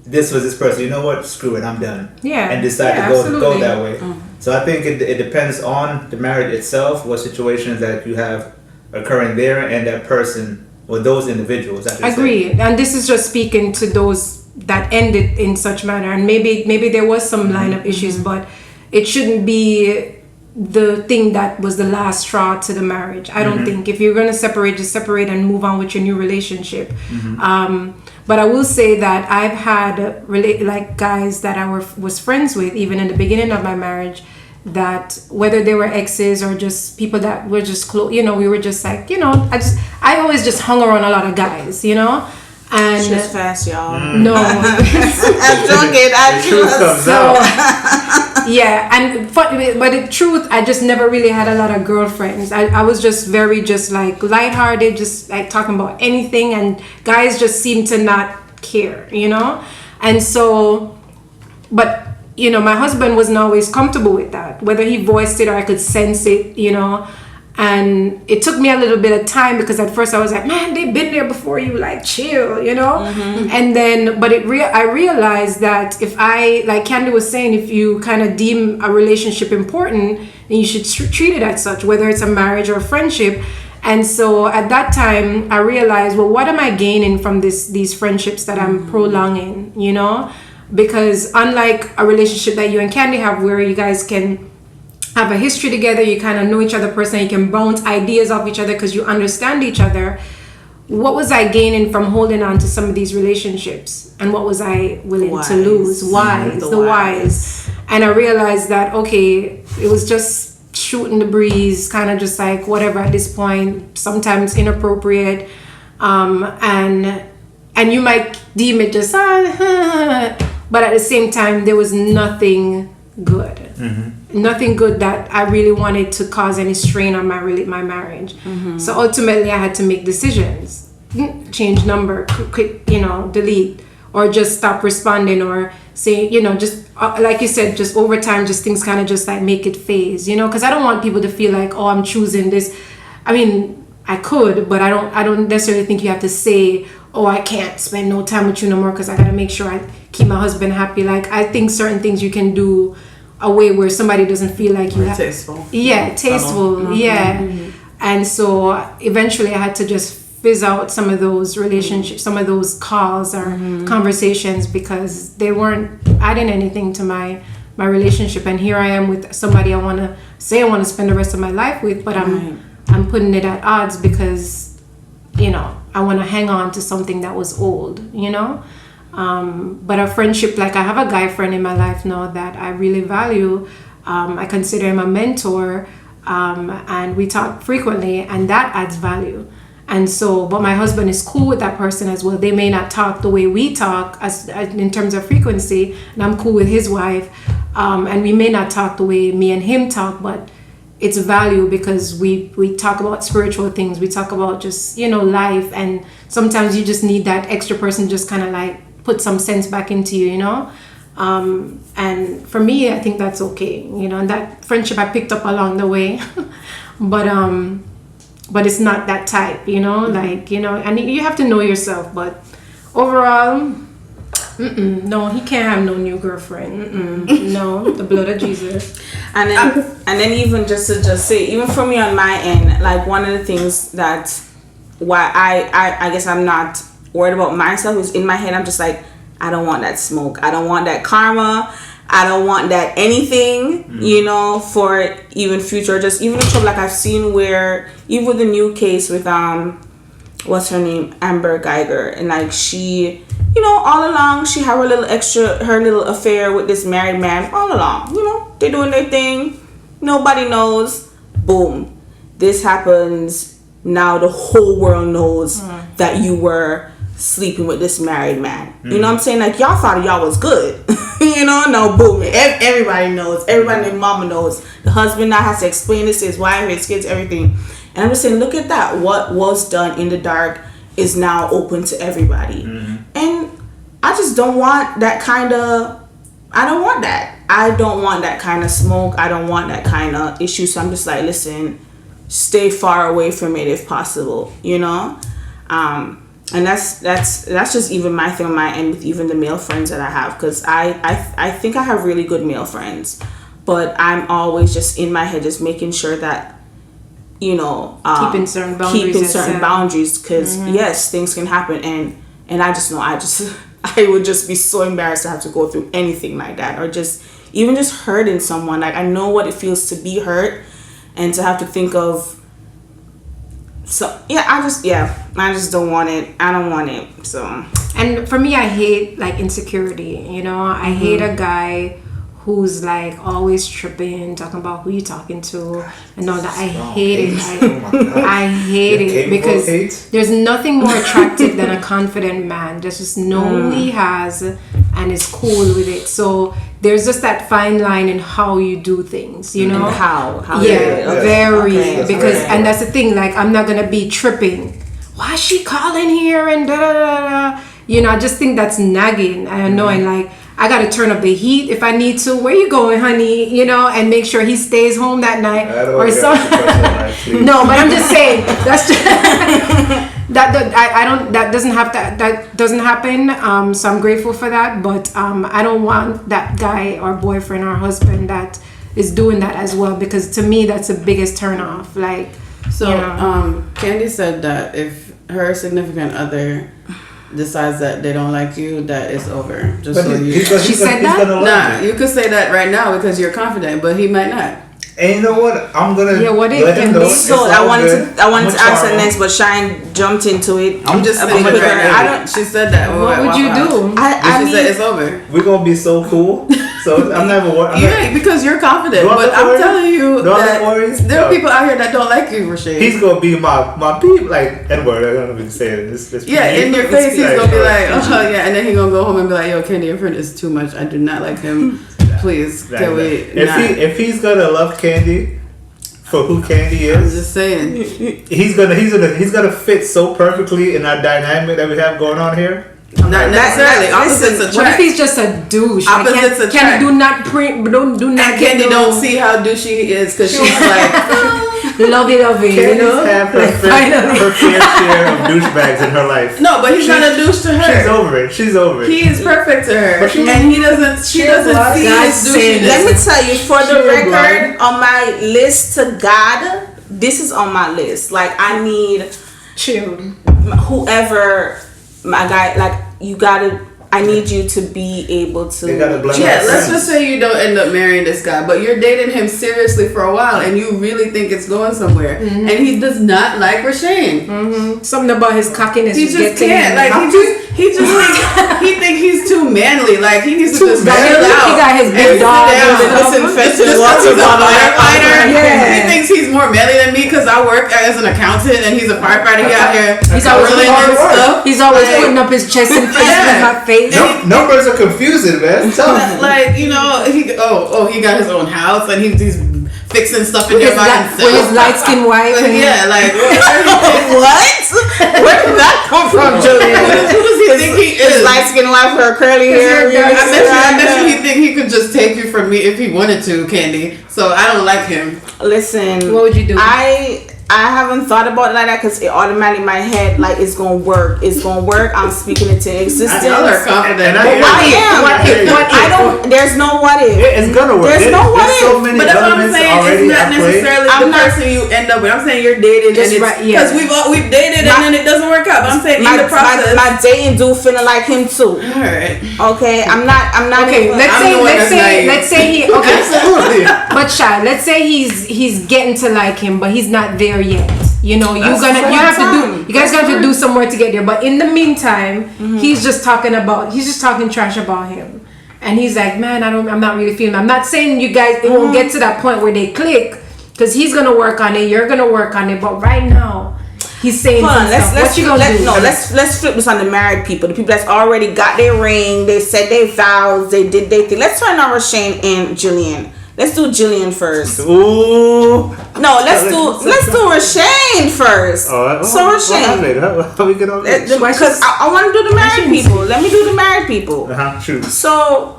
this was this person, you know what, screw it, I'm done. Yeah. And decide to go that way. So I think it depends on the marriage itself, what situations that you have occurring there, and that person or those individuals. Agree. And this is just speaking to those that ended in such manner, and maybe there was some line of issues, but it shouldn't be the thing that was the last straw to the marriage. I don't think. If you're going to separate, just separate and move on with your new relationship. But I will say that I've had guys that I was friends with even in the beginning of my marriage that whether they were exes or just people that were just close, we were just like, I always just hung around a lot of guys, and She's fast, y'all. no, I'm joking. so yeah, but the truth, I just never really had a lot of girlfriends. I was just very just like lighthearted, just like talking about anything, and guys just seemed to not care, and so, but my husband wasn't always comfortable with that, whether he voiced it or I could sense it, and it took me a little bit of time because at first I was like, man, they've been there before you, like chill, and then, but I realized that if I, like Candi was saying, if you kind of deem a relationship important, then you should treat it as such, whether it's a marriage or a friendship. And so at that time I realized, well, what am I gaining from these friendships that I'm prolonging, because unlike a relationship that you and Candi have where you guys can have a history together, you kind of know each other personally, you can bounce ideas off each other because you understand each other. What was I gaining from holding on to some of these relationships, and what was I willing to lose? The whys. And I realized that, okay, it was just shooting the breeze, kind of just like whatever at this point, sometimes inappropriate, and you might deem it just but at the same time there was nothing good. Nothing good that I really wanted to cause any strain on my marriage. So ultimately I had to make decisions, change number, quit, delete, or just stop responding, or say, just like you said, just over time, just things kind of just like make it phase, because I don't want people to feel like, oh, I'm choosing this. I mean, I could, but I don't necessarily think you have to say, oh, I can't spend no time with you no more because I got to make sure I keep my husband happy. Like, I think certain things you can do a way where somebody doesn't feel like you have tasteful. Yeah, tasteful. Yeah. And so eventually I had to just fizz out some of those relationships, some of those calls or conversations, because they weren't adding anything to my relationship. And here I am with somebody I want to spend the rest of my life with, but I'm putting it at odds because, I want to hang on to something that was old, but a friendship, like I have a guy friend in my life now that I really value. I consider him a mentor, and we talk frequently, and that adds value. And so, but my husband is cool with that person as well. They may not talk the way we talk as in terms of frequency, and I'm cool with his wife, and we may not talk the way me and him talk, but it's value because we talk about spiritual things. We talk about just, life, and sometimes you just need that extra person just kind of like put some sense back into you, and for me, I think that's okay, and that friendship I picked up along the way, but it's not that type, like, and you have to know yourself, but overall, no, he can't have no new girlfriend. No, the blood of Jesus. And then even just to say, even for me on my end, like one of the things that why I guess I'm not worried about myself is in my head I'm just like, I don't want that smoke, I don't want that karma, I don't want that anything, for even future, just even the trouble like I've seen where even with the new case with what's her name, Amber Geiger, and like she, all along she had her little affair with this married man all along, they doing their thing, nobody knows, boom, this happens, now the whole world knows that you were sleeping with this married man. You know what I'm saying? Like, y'all thought y'all was good. No, boom. Everybody knows. Everybody named mama knows. The husband now has to explain this to his wife, his kids, everything. And I'm just saying, look at that. What was done in the dark is now open to everybody. And I just don't want that kind of, I don't want that. I don't want that kind of smoke. I don't want that kind of issue. So I'm just like, listen, stay far away from it if possible, and that's just even my thing on my end with even the male friends that I have, because I think I have really good male friends, but I'm always just in my head just making sure that keeping certain boundaries, because yes, things can happen, and I just know I would just be so embarrassed to have to go through anything like that, or just even just hurting someone. Like, I know what it feels to be hurt and to have to think of. So I just don't want it. I don't want it. So, and for me, I hate like insecurity. I hate a guy who's like always tripping, talking about who you talking to and all that. I hate it. I hate it because there's nothing more attractive than a confident man. Just know who he has and is cool with it. So there's just that fine line in how you do things, you know? How very. Okay. Because and that's the thing, like I'm not gonna be tripping. Why is she calling here and da da da da? You know, I just think that's nagging and annoying. Like I gotta turn up the heat if I need to. Where you going, honey? You know, and make sure he stays home that night or something. No, but I'm just saying that's just, that doesn't happen. So I'm grateful for that, but I don't want that guy or boyfriend or husband that is doing that as well, because to me that's the biggest turn off. Like, so you know. Candi said that if her significant other decides that they don't like you, that it's over. Just so you. She said that? Nah, you could say that right now because you're confident, but he might not. And you know what? I'm gonna what let him know. So I wanted to ask her next, but Chyanne jumped into it. I'm just saying bit quicker. She said that. What would you do? She said it's over. We're gonna be so cool. So I'm never worried. Yeah, because you're confident. But I'm telling you that there are people out here that don't like you, Rashane. He's gonna be my peep, like Edward. I don't know if you say it. In your face, he's gonna be like, oh yeah, and then he's gonna go home and be like, yo, Candi, your friend is too much. I do not like him. Please, can we? If he's gonna love Candi for who Candi is, I'm just saying, he's gonna fit so perfectly in our dynamic that we have going on here. Not necessarily. Opposites attract. What if he's just a douche? Opposites attract. Candi do not do not. And Candi don't see how douchey he is because she's like lovey, you know. Have her fair share of douchebags in her life. No, but he's not a douche to her. She's over it. He is perfect to her, and he doesn't. She doesn't see his douchiness. Let me tell you, for the record, on my list to God, this is on my list. Like I need whoever. My guy, like you gotta. I need you to be able to. Let's just say you don't end up marrying this guy, but you're dating him seriously for a while, and you really think it's going somewhere, and he does not like Rashane. Something about his cockiness. He just can't. Like he thinks he's too manly. Like he needs to just chill out. He got his big dog. He thinks he's more manly than me because I work as an accountant and he's a firefighter. He out here. He's always putting up his chest and face my face. Numbers are confusing, man. Like you know, he got his own house and he's fixing stuff in there by himself with his light skinned wife. Like what? Where did that come from, Gillian? Who does he think he is? His light skinned wife, her curly hair. I bet you he think he could just take you from me if he wanted to, Candi. So I don't like him. Listen, what would you do? I haven't thought about it like that because it automatically in my head like it's gonna work. I'm speaking it to existence. Y'all are confident. I am. I don't. There's no what if. It's gonna work. There's no what if. So many but that's what I'm saying. It's not necessarily the not, person you end up with. I'm saying you're dating and it's because we've dated and then it doesn't work out. But I'm saying in the process, my dating dude feeling like him too. All right. Okay. I'm not. Okay. Let's say he. Okay. Absolutely. But Shy, let's say he's getting to like him, but he's not there yet. You know, you guys have to do some more to get there. But in the meantime, he's just talking trash about him, and he's like, man, I'm not really feeling. I'm not saying you guys it won't get to that point where they click, because he's gonna work on it, you're gonna work on it. But right now, he's saying what you gonna do? Let's flip this on the married people, the people that's already got their ring, they said their vows, they did their thing. Let's turn on Rashane and Gillian. Let's do Gillian first. Ooh. No, let's do Rashane first. So Rashane, how we get on this? Because I want to do the married people. Let me do the married people. Shoot. So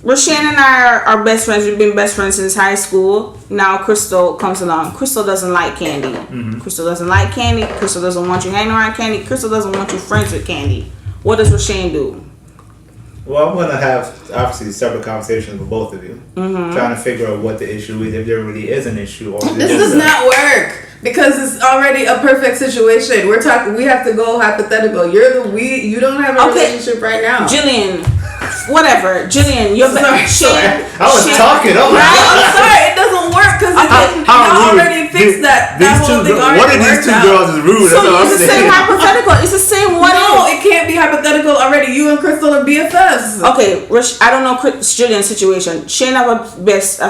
Rashane and I are best friends. We've been best friends since high school. Now Crystal comes along. Crystal doesn't like Candi. Crystal doesn't like Candi. Crystal doesn't want you hanging around Candi. Crystal doesn't want you friends with Candi. What does Rashane do? Well, I'm going to have, obviously, separate conversations with both of you. Trying to figure out what the issue is, if there really is an issue. Or this does not work. Because it's already a perfect situation. We have to go hypothetical. You don't have a relationship right now. Gillian, whatever. Gillian, you're Shane. I was talking. Oh my Right? God. I'm sorry, it doesn't work because y'all rude. already fixed that. These That whole two, thing already one of these worked two out. girls is rude. So That's all I'm it's the same saying. hypothetical. It's the same what No, if. it can't be hypothetical already. You and Crystal are BFFs. Okay, I don't know Gillian's situation. Shane have a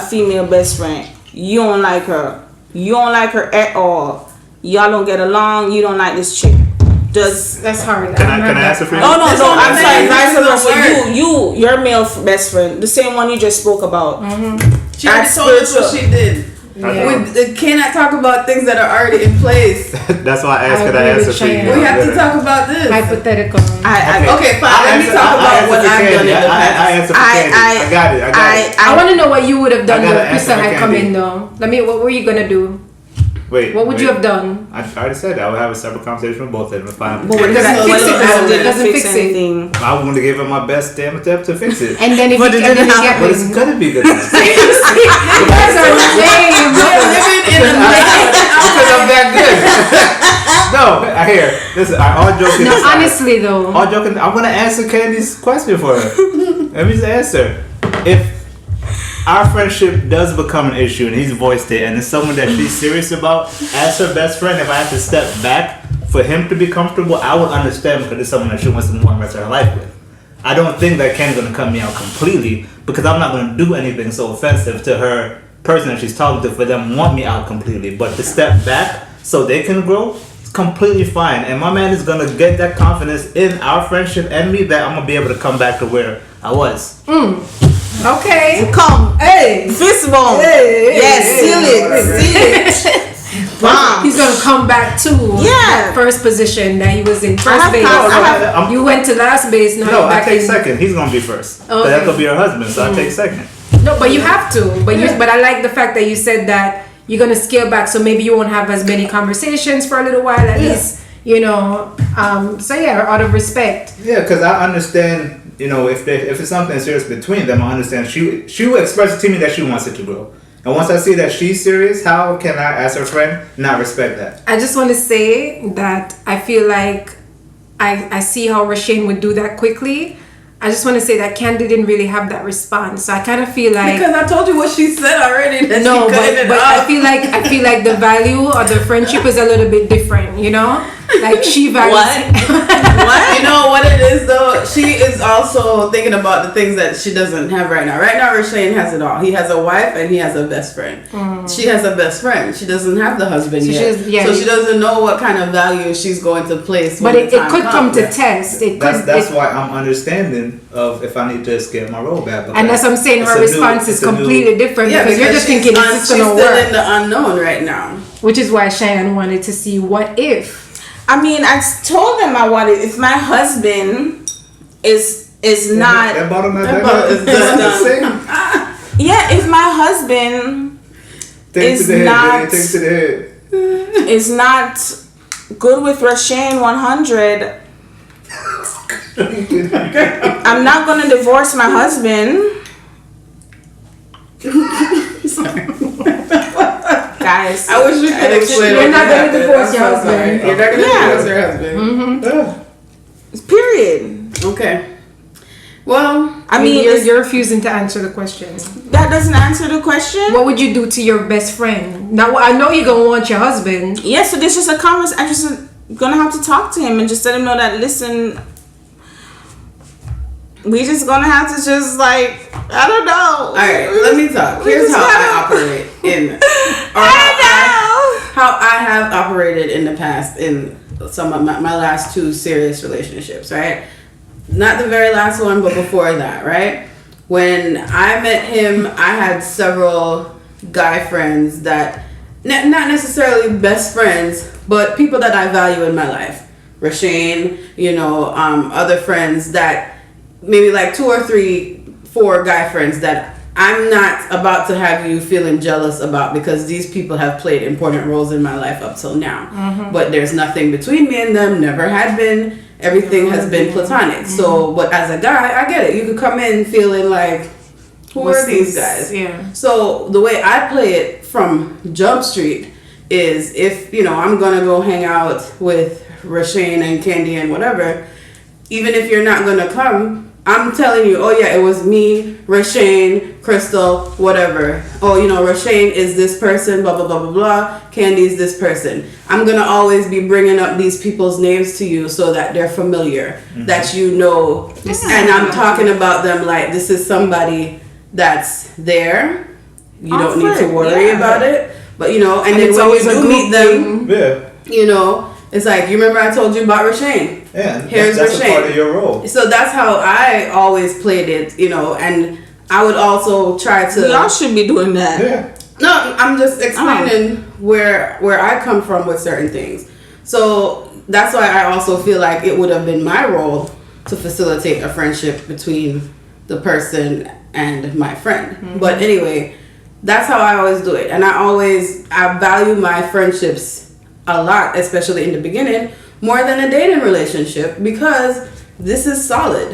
female best friend. You don't like her. You don't like her at all. Y'all don't get along. You don't like this chick. That's hard. Can I answer for you? Oh no, That's no, what I'm I'm sorry. saying. Vice This doesn't versa. Your male best friend, the same one you just spoke about. She already told us what she did. Yeah. We cannot talk about things that are already in place. That's why I asked. I Could I agree answer with for you? Chyanne. We have to talk about this. Hypothetical. Okay, fine. Let me talk about what I've done in the past. I answered for Candi. I got it. I want to know what you would have done I gotta if Crystal answer had for come Candi. in though. What were you gonna do? Wait. What would you have done? I already said that. I would have a separate conversation with both of them. Fine. But what if that What fix if it though? it It doesn't fix it. anything? I want to give him my best damn attempt to fix it. And then if But you it and then didn't you get But it's in. gonna be good. You guys are lame. We're living in a Because I'm that good. No, I hear. Listen, all joking No, aside. honestly though. All joking. I'm gonna answer Candy's question for her. Let me just answer. If our friendship does become an issue and he's voiced it and it's someone that she's serious about, as her best friend, if I have to step back for him to be comfortable, I would understand because it's someone that she wants to move on the rest of her life with. I don't think that Ken's gonna cut me out completely because I'm not gonna do anything so offensive to her person that she's talking to for them to want me out completely. But to step back so they can grow, it's completely fine. And my man is gonna get that confidence in our friendship and me that I'm gonna be able to come back to where I was. Okay. Come, Hey. fist bump. Hey, Yes, hey, seal hey. it, seal it. Bomb. He's gonna come back to that first position that he was in. First base. You went to last base. Now No, you're I back take in. second. He's gonna be first. Okay. But that's gonna be her husband, so I take second. No, but you have to. But I like the fact that you said that you're gonna scale back, so maybe you won't have as many conversations for a little while. At least, you know. So yeah, out of respect. Yeah, because I understand. You know, if it's something serious between them, I understand. She will express it to me that she wants it to grow. And once I see that she's serious, how can I, as her friend, not respect that? I just want to say that I feel like I see how Rashane would do that quickly. I just want to say that Candi didn't really have that response. So I kind of feel like because I told you what she said already. That no, she cut it but off. I feel like the value of the friendship is a little bit different. You know, like she values. What? You know what it is though? She is also thinking about the things that she doesn't have right now. Right now, Rashane has it all. He has a wife and he has a best friend. She has a best friend. She doesn't have the husband yet. So she doesn't know what kind of value she's going to place. But it could come to test. That's why I'm understanding of if I need to scale my role back. And that's what I'm saying. Her response is completely different because you're just thinking it's she's gonna still work. in the unknown right now. Which is why Chyanne wanted to see what if. I mean, I told them I wanted. If my husband is not. That bottom of That that bottom is done. Yeah, if my husband Take to the head. is not good with Rashane 100, I'm not gonna divorce my husband. Guys, I wish we could explain. You're not going gonna divorce your husband. You're not going to divorce your husband. period. Okay. Well, I mean, you're refusing to answer the question. that doesn't answer the question. What would you do to your best friend? Now I know you're gonna want your husband. Yeah, so there's just a conversation. I'm just gonna have to talk to him and just let him know that, listen, we just gonna have to just like, I don't know. all right. Let me talk. Here's how I operate how I have operated in the past in some of my last two serious relationships. Right, not the very last one, but before that. Right, when I met him, I had several guy friends that not necessarily best friends, but people that I value in my life. Rashane, other friends that maybe like 2 or 3, 4 guy friends that I'm not about to have you feeling jealous about because these people have played important roles in my life up till now. But there's nothing between me and them, never had been. Everything has been platonic. So, but as a guy, I get it. You could come in feeling like, who are these guys? Yeah. So the way I play it from Jump Street is if, I'm going to go hang out with Rashane and Candi and whatever, even if you're not going to come, I'm telling you, oh yeah, it was me, Rashane, Crystal, whatever. Oh, you know, Rashane is this person, blah, blah, blah, blah, blah. Candy is this person. I'm going to always be bringing up these people's names to you so that they're familiar, that you know. And I'm talking about them like this is somebody that's there. You don't need to worry about it. But, you know, and then it's when always you a do group meet them, Yeah. you know, it's like, you remember I told you about Rashane? Yeah. Here's that's Rashane. a part of your role. So that's how I always played it, you know, and I would also try to. Y'all should be doing that. Yeah. No, I'm just explaining where I come from with certain things. So that's why I also feel like it would have been my role to facilitate a friendship between the person and my friend. But anyway, that's how I always do it, and I value my friendships a lot, especially in the beginning, more than a dating relationship, because this is solid.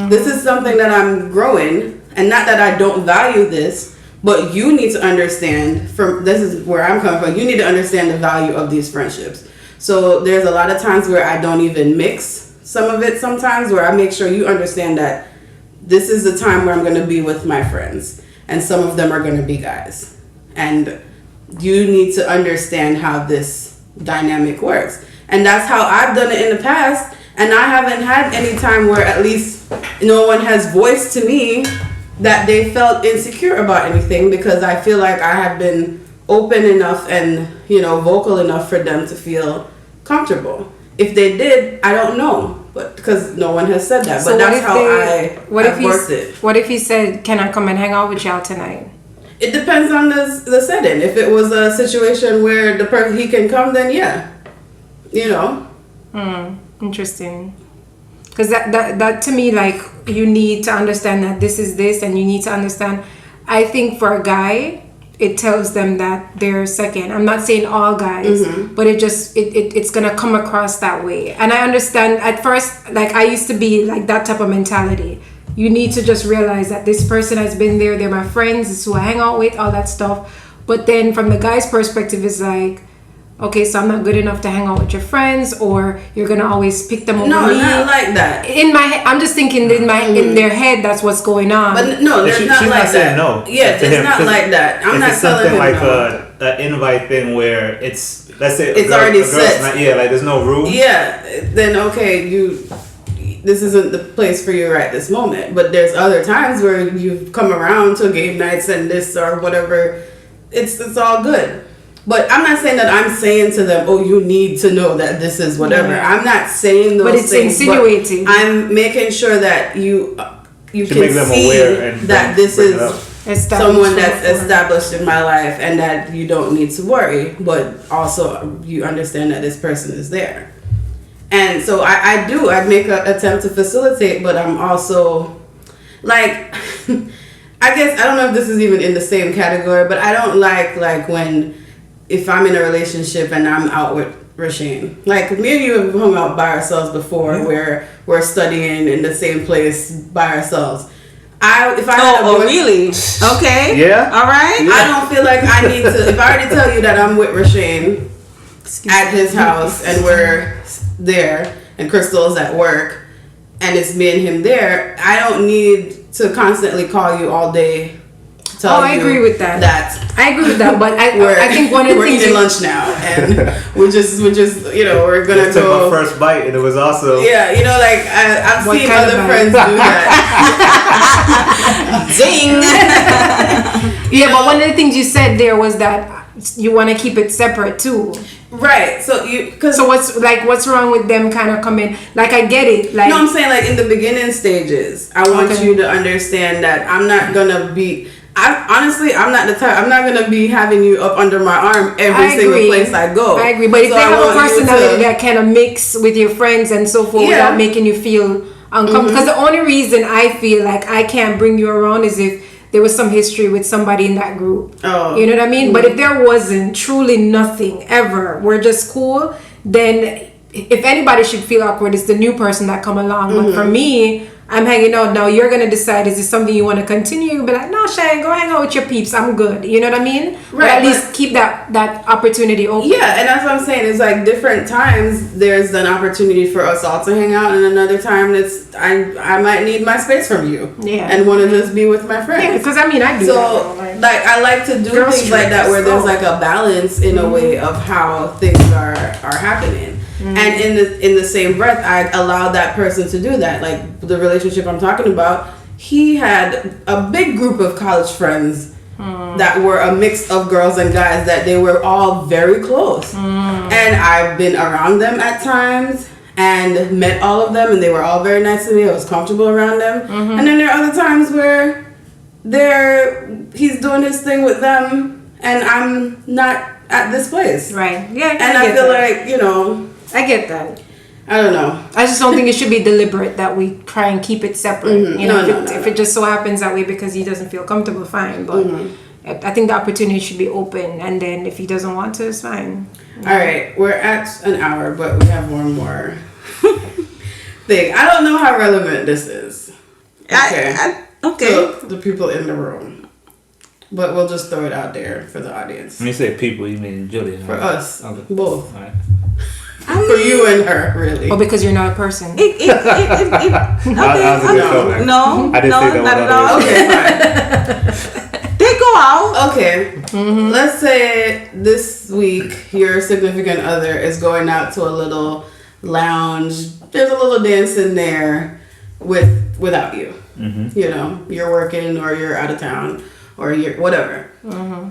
This is something that I'm growing, and not that I don't value this, but you need to understand, this is where I'm coming from, you need to understand the value of these friendships. So there's a lot of times where I don't even mix some of it sometimes, where I make sure you understand that this is the time where I'm going to be with my friends, and some of them are going to be guys. And you need to understand how this dynamic works. And that's how I've done it in the past. And I haven't had any time where at least no one has voiced to me that they felt insecure about anything, because I feel like I have been open enough and, you know, vocal enough for them to feel comfortable. If they did, I don't know, but because no one has said that. So but that's how I've worked it. What if he said, "Can I come and hang out with y'all tonight?" It depends on the setting. If it was a situation where the person he can come, then yeah, you know. Interesting. Because that to me, like, you need to understand that this is this, and you need to understand. I think for a guy, it tells them that they're second. I'm not saying all guys, but it's gonna come across that way. And I understand at first, like, I used to be like that type of mentality. You need to just realize that this person has been there, they're my friends, this is who I hang out with, all that stuff. But then from the guy's perspective, it's like, okay, so I'm not good enough to hang out with your friends, or you're gonna always pick them over No, me. not like that. In my head, I'm just thinking in their head, that's what's going on. But no, that's not she's like not saying that. no. Yeah, to it's him, not like that. I'm not telling something him like no. an invite thing where it's, let's say It's already set. Not, yeah, like there's no room. Yeah, then okay, this isn't the place for you right this moment. But there's other times where you've come around to game nights and this or whatever. It's all good. But I'm not saying that I'm saying to them, oh, you need to know that this is whatever. Yeah. I'm not saying those But it's things. insinuating. But I'm making sure that you To can make them see aware and that this bring it is up. someone that's established in my life, and that you don't need to worry. But also you understand that this person is there. And so I make an attempt to facilitate, but I'm also like, I guess, I don't know if this is even in the same category, but I don't like when, if I'm in a relationship and I'm out with Rashane. Like, me and you have hung out by ourselves before, where we're studying in the same place by ourselves. Really? Okay. Yeah. All right. Yeah. I don't feel like I need to, if I already tell you that I'm with Rashane at his house and we're there and Crystal's at work and it's me and him there, I don't need to constantly call you all day. I agree with that. I agree with that, but I think one of the we're things eating lunch now, and we're just you know, we're gonna Just took go. my first bite, and it was also Yeah, you know, like I've What seen kind of other bite? friends do that. Ding. Yeah, but one of the things you said there was that you want to keep it separate too. Right. So what's wrong with them kind of coming? Like, I get it. Like, no, I'm saying, like, in the beginning stages, I want you to understand that I'm not gonna be. I'm not the type. I'm not gonna be having you up under my arm every single place I go. I agree, but if they have a personality that kind of mix with your friends and so forth without making you feel uncomfortable, because the only reason I feel like I can't bring you around is if there was some history with somebody in that group. Oh. You know what I mean? But if there wasn't truly nothing ever, we're just cool, then if anybody should feel awkward, it's the new person that come along. But for me, I'm hanging out now. You're gonna decide, is this something you want to continue? You'll be like, no, Shane, go hang out with your peeps. I'm good. You know what I mean? But Right, at least keep that opportunity open. Yeah, and that's what I'm saying. It's like different times there's an opportunity for us all to hang out, and another time it's I might need my space from you. Yeah. And want to just be with my friends. Yeah, because I mean, I do So, that. like, I like to do Girls things like that trip, where there's so. like a balance in a way of how things are happening. And in the same breath, I allowed that person to do that. Like the relationship I'm talking about, he had a big group of college friends that were a mix of girls and guys that they were all very close. And I've been around them at times and met all of them, and they were all very nice to me. I was comfortable around them. And then there are other times where he's doing his thing with them and I'm not at this place. Right. Yeah. And I feel like, you know, I get that. I don't know. I just don't think it should be deliberate that we try and keep it separate. You know, No, if it just so happens that way because he doesn't feel comfortable, fine. But I think the opportunity should be open, and then if he doesn't want to, it's fine. All right, we're at an hour, but we have one more thing. I don't know how relevant this is. Okay. Okay. To the people in the room. But we'll just throw it out there for the audience. When you say people, you mean Gillian? For right? us. Okay. Both. All right. For you and her, really. Or because you're not a person. Okay. That was a good comment. No, I didn't no, say that not one at all. Okay, fine. They go out. Okay. Let's say this week your significant other is going out to a little lounge. There's a little dance in there without you. You know, you're working or you're out of town or you're whatever.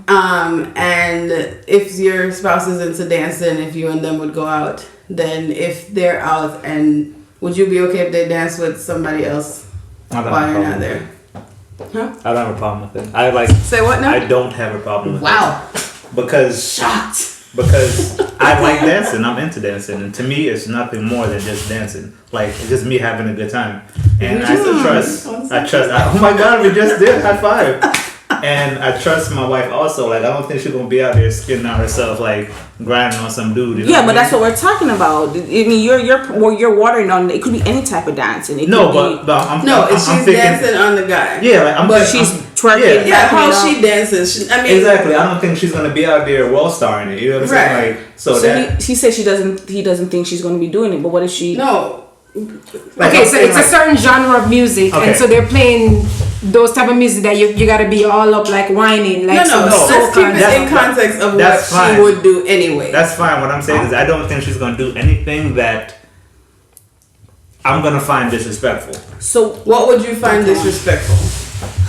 And if your spouse is into dancing, if you and them would go out, then if they're out, and would you be okay if they dance with somebody else while you're not there? Huh? I don't have a problem with it. I like. Say what now? I don't have a problem with Wow. it because Shocked. I like dancing. I'm into dancing, and to me, it's nothing more than just dancing. Like it's just me having a good time, and I trust. Oh my God, we just did high five. And I trust my wife also. Like I don't think she's gonna be out there skinning out herself, like grinding on some dude. You know Yeah, what but I that's mean? what we're talking about. I mean, you're watering on. It could be any type of dancing. It No, could but I'm She's thinking, dancing on the guy. Yeah, like I'm. But I'm- she's I'm- twerking. Yeah, how you know? she dances. I mean, Exactly. I don't think she's gonna be out there world starring it. You know what I'm Right. saying? Like so So that. he said he doesn't think she's going to be doing it. But what if she? No. Like, Okay, I'm so saying, it's a certain genre of music, Okay. and so they're playing those type of music that you gotta be all up like whining, like No. some Let's soca keep and it stuff. in context of what that's she fine. would do anyway. That's fine. What I'm saying is I don't think she's gonna do anything that I'm gonna find disrespectful. So What would you find disrespectful?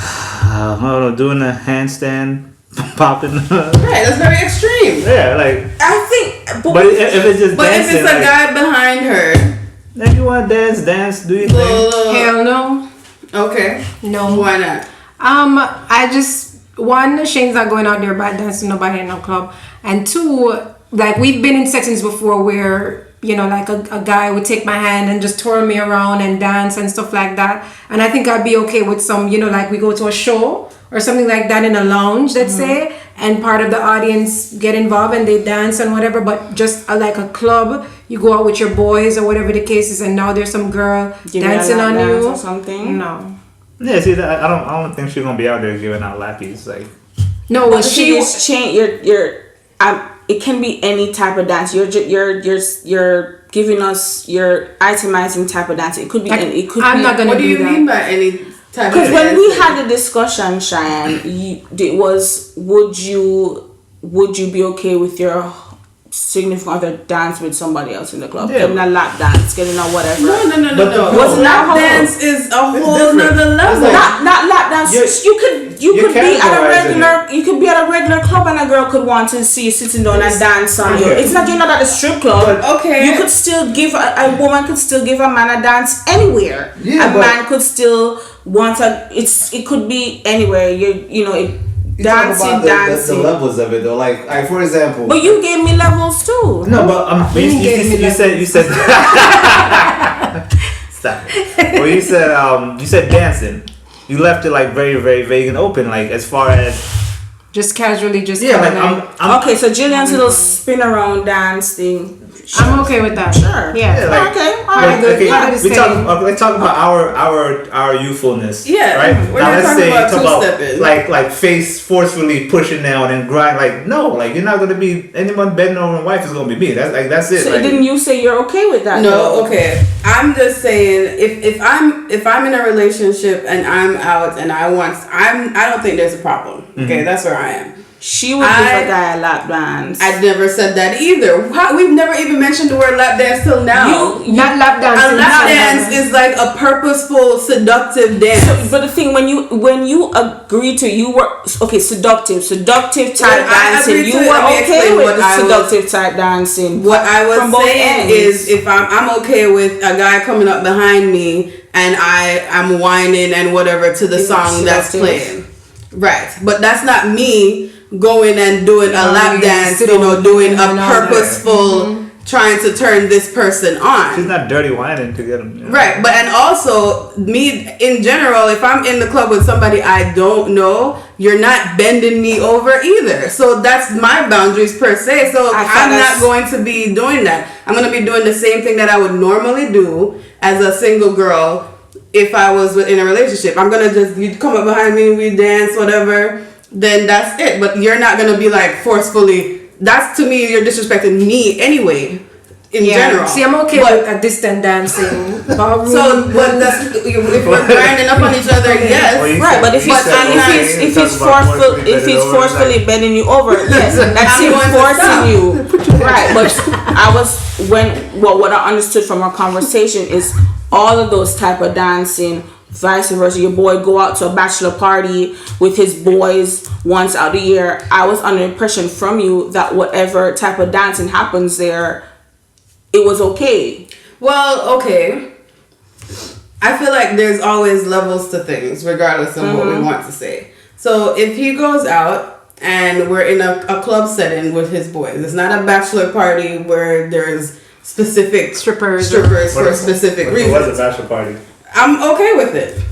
I don't know, doing a handstand, popping. Right, that's very extreme. Yeah, like. I think, But if it's just But dancing, if it's a like, guy behind her, then you want to dance, do your thing. Hell no, Okay. no. Why not? I just one, Shane's not going out there by dancing nobody in no club, and two, like we've been in settings before where you know like a guy would take my hand and just twirl me around and dance and stuff like that, and I think I'd be okay with some, you know, like we go to a show or something like that in a lounge, let's say, and part of the audience get involved and they dance and whatever, but just like a club, you go out with your boys or whatever the case is, and now there's some girl Give me a dancing lap on dance you or something. No. Yeah, see, I don't think she's gonna be out there giving out lappies. Like, No, But well, the thing is, it can be any type of dance. You're giving us your itemizing type of dance. It could be. It could I'm be. not gonna What do do you that. mean by any type of Because when we dancing? had the discussion, Cheyenne, it was would you be okay with your significant other dance with somebody else in the club? Yeah. Getting a lap dance, getting a whatever. No. But the- Wasn't that Lap how- dance is a whole different. nother level. Not lap dance. You could you're be at a categorizing regular. You could be at a regular club and a girl could want to see you sitting down and dance on you. Okay. It's not you're not at a strip club. Okay. You could still give a woman could still give a man a dance anywhere. Yeah, a but- man could still want a. It could be anywhere. You know it. You talk Dancing, about dancing. the levels of it though. Like for example, But you gave me levels too. no, but you said stop. Well, you said dancing. You left it like very, very vague and open. Like as far as just casually, just yeah, like kinda I'm Okay, so Gillian's little spin around dance thing. I'm okay with that. Sure. Yeah. like- Okay. All Like, right. Good. okay, Yeah. let's talk about our youthfulness. Yeah, Right. we're Now not let's talking say about talk about two-stepping. like face forcefully pushing down and grind. Like no, like you're not gonna be anyone bending over a wife is gonna be me. That's it. So like, didn't you say you're okay with that? No, though? okay. I'm just saying if I'm in a relationship and I'm out and I don't think there's a problem. Okay, that's where I am. She would give a guy a lap dance. I never said that either. We've never even mentioned the word lap dance till now. Not lap A dancing. lap dance is like a purposeful, seductive dance. But the thing when you agreed to, you were okay. Seductive type When I dancing. agreed You to it, were let me okay explain with what the I was- seductive type dancing. What I was From both saying ends. is, if I'm okay with a guy coming up behind me and I'm whining and whatever to the Is song it that's seductive? playing, right? But that's not me going and doing a lap yeah, dance. sit You know, on doing a and all that. purposeful trying to turn this person on. she's not dirty whining to get him. You know? Right, but and also me in general, if I'm in the club with somebody I don't know, you're not bending me over either. So that's my boundaries per se. So I thought I'm not that's- going to be doing that. I'm going to be doing the same thing that I would normally do as a single girl if I was in a relationship. I'm going to just, you come up behind me, we dance, whatever, then that's it. But you're not going to be like forcefully, that's to me, you're disrespecting me anyway. In general. See, I'm okay But- with a distant dancing. Ballroom. so, but that's, if we're grinding up on each other, yes. Well, you Right, said- but if you he's said, okay, if talk he's about forceful forcefully if bending he's over, forcefully like- bending you over, yes, that's I'm him going to forcing stop. you. Right, but what I understood from our conversation is all of those type of dancing, vice versa. Your boy go out to a bachelor party with his boys once out a year. I was under the impression from you that whatever type of dancing happens there, it was okay. Well, okay. I feel like there's always levels to things, regardless of what we want to say. So if he goes out and we're in a club setting with his boys, it's not a bachelor party where there's specific Strippers for specific It was a reasons. bachelor party. I'm okay with it.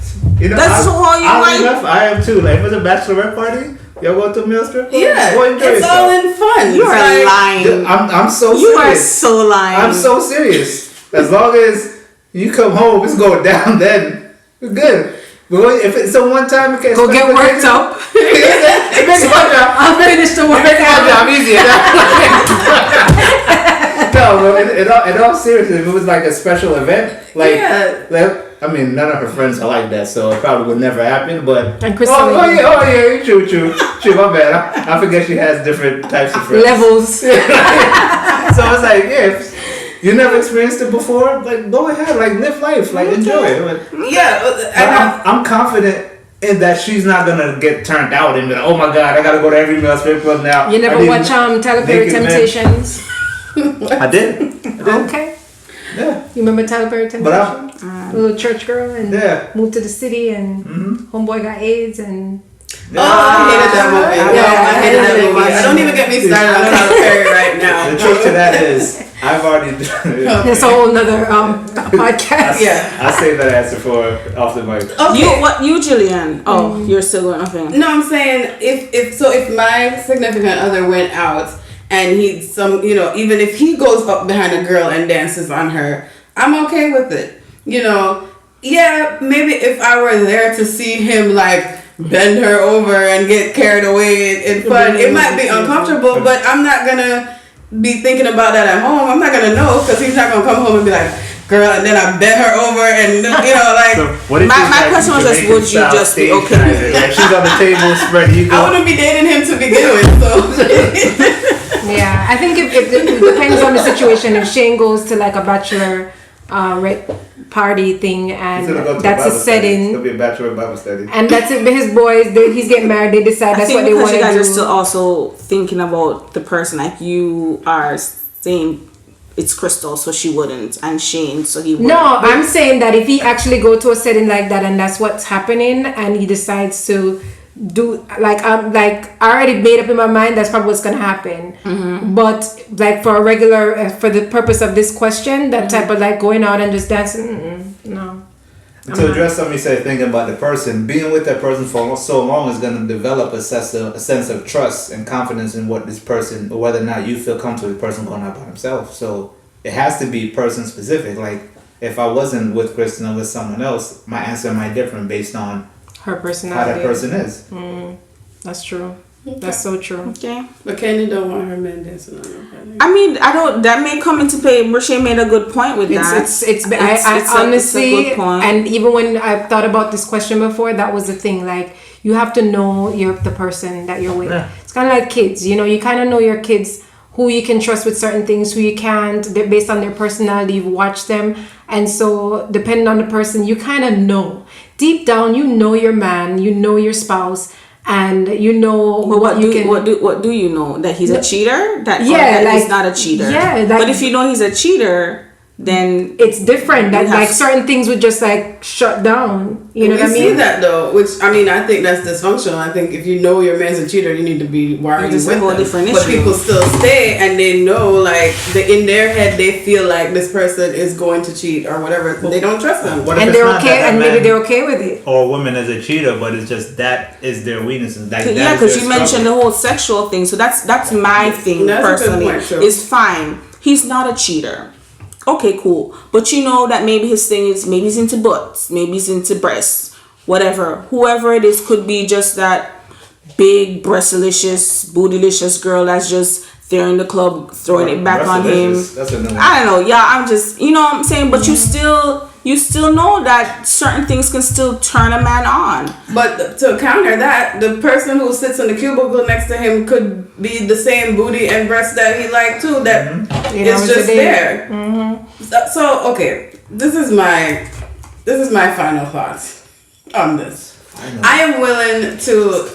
You know, That's all you like? Enough, I am too. Like, if it was a bachelorette party, y'all go to a meal strip club? Yeah, Go enjoy it's all yourself. in fun. You It's are like- lying. I'm so You are serious. so lying. I'm so serious. As long as you come home, it's going down, then we're good. But if it's a one time, okay, Go get worked up. It makes my job. I'll finish the It work. makes my job easier. No, but in all seriousness, if it was like a special event, like, Yeah. I mean, none of her friends are like that, so it probably would never happen. But And Crystal oh yeah, true. My bad. I forget she has different types of friends. Levels. So it's like, yeah, if you never experienced it before, like go ahead, like live life, like enjoy it. But Yeah, I'm confident in that she's not gonna get turned out and be like, oh my god, I gotta go to every male strip club now. You I never need watch Tyler Perry naked men. Temptations? I did. Okay. Yeah. You remember Tyler Perry But Temptations? A little church girl and Yeah. moved to the city and homeboy got AIDS and Oh, I hated that movie. Yeah, I hated that movie. I don't even get me started on Tyler Perry right now. The truth to that is, I've already. that's a whole nother podcast. Yeah. I saved that answer for off the mic. Okay. You Gillian? Oh, you're still going nothing. No, I'm saying if my significant other went out and even if he goes up behind a girl and dances on her, I'm okay with it. You know, yeah, maybe if I were there to see him like bend her over and get carried away in fun, it might be uncomfortable, but I'm not gonna be thinking about that at home. I'm not gonna know because he's not gonna come home and be like, girl, and then I bent her over and like. So what if My it's like question was just, Jamaican would you style just be stage okay with kind of- Like she's on the table, spread I eagle. wouldn't be dating him to begin with, so. Yeah, I think if it depends on the situation. If Shane goes to like a bachelor party thing and He's gonna go to that's a Bible study. It's setting gonna be a bachelor Bible study. and that's it, his boys, he's getting married, they decide I that's think what they because want you to guys do. are still also thinking about the person, like you are saying it's Crystal, so she wouldn't, and Shane, so he wouldn't. No, I'm saying that if he actually go to a setting like that and that's what's happening and he decides to do I already made up in my mind that's probably what's gonna happen. But like for a regular for the purpose of this question, that type of like going out and just dancing, no. To address something you said, thinking about the person, being with that person for so long is going to develop a sense of trust and confidence in what this person, or whether or not you feel comfortable with the person going out by himself. So it has to be person specific. Like if I wasn't with Kristen or with someone else, my answer might differ based on Her how personality. that person is. That's true. That's so true. Okay. But Candi don't want her man dancing on her body. I mean, I don't. That may come into play. Rashane made a good point with that. I honestly, and even when I've thought about this question before, that was the thing. Like, you have to know the person that you're with. Yeah. It's kind of like kids. You know, you kind of know your kids, who you can trust with certain things, who you can't. They're based on their personality. You've watched them, and so depending on the person, you kind of know deep down. You know your man. You know your spouse. And you know what do you know? That he's a cheater? That he's not a cheater. Yeah, but if you know he's a cheater, then it's different. That like certain things would just like shut down. You know what I mean? We see that though, which I mean, I think that's dysfunctional. I think if you know your man's a cheater, you need to be worried with them. But people still stay, and they know, like, in their head, they feel like this person is going to cheat or whatever. They don't trust them, and they're okay, and maybe they're okay with it. Or a woman is a cheater, but it's just that is their weakness. Yeah, because you mentioned the whole sexual thing, so that's my thing personally. It's fine. He's not a cheater. Okay, cool. But you know that maybe his thing is, maybe he's into butts, maybe he's into breasts, whatever. Whoever it is could be just that big, breastalicious, bootylicious girl that's just there in the club throwing it back on him. That's a new one. I don't know. Yeah, I'm just, you know what I'm saying? But you still know that certain things can still turn a man on. But to counter that, the person who sits in the cubicle next to him could be the same booty and breast that he liked too. That is just there. So okay, this is my final thoughts on this. I am willing to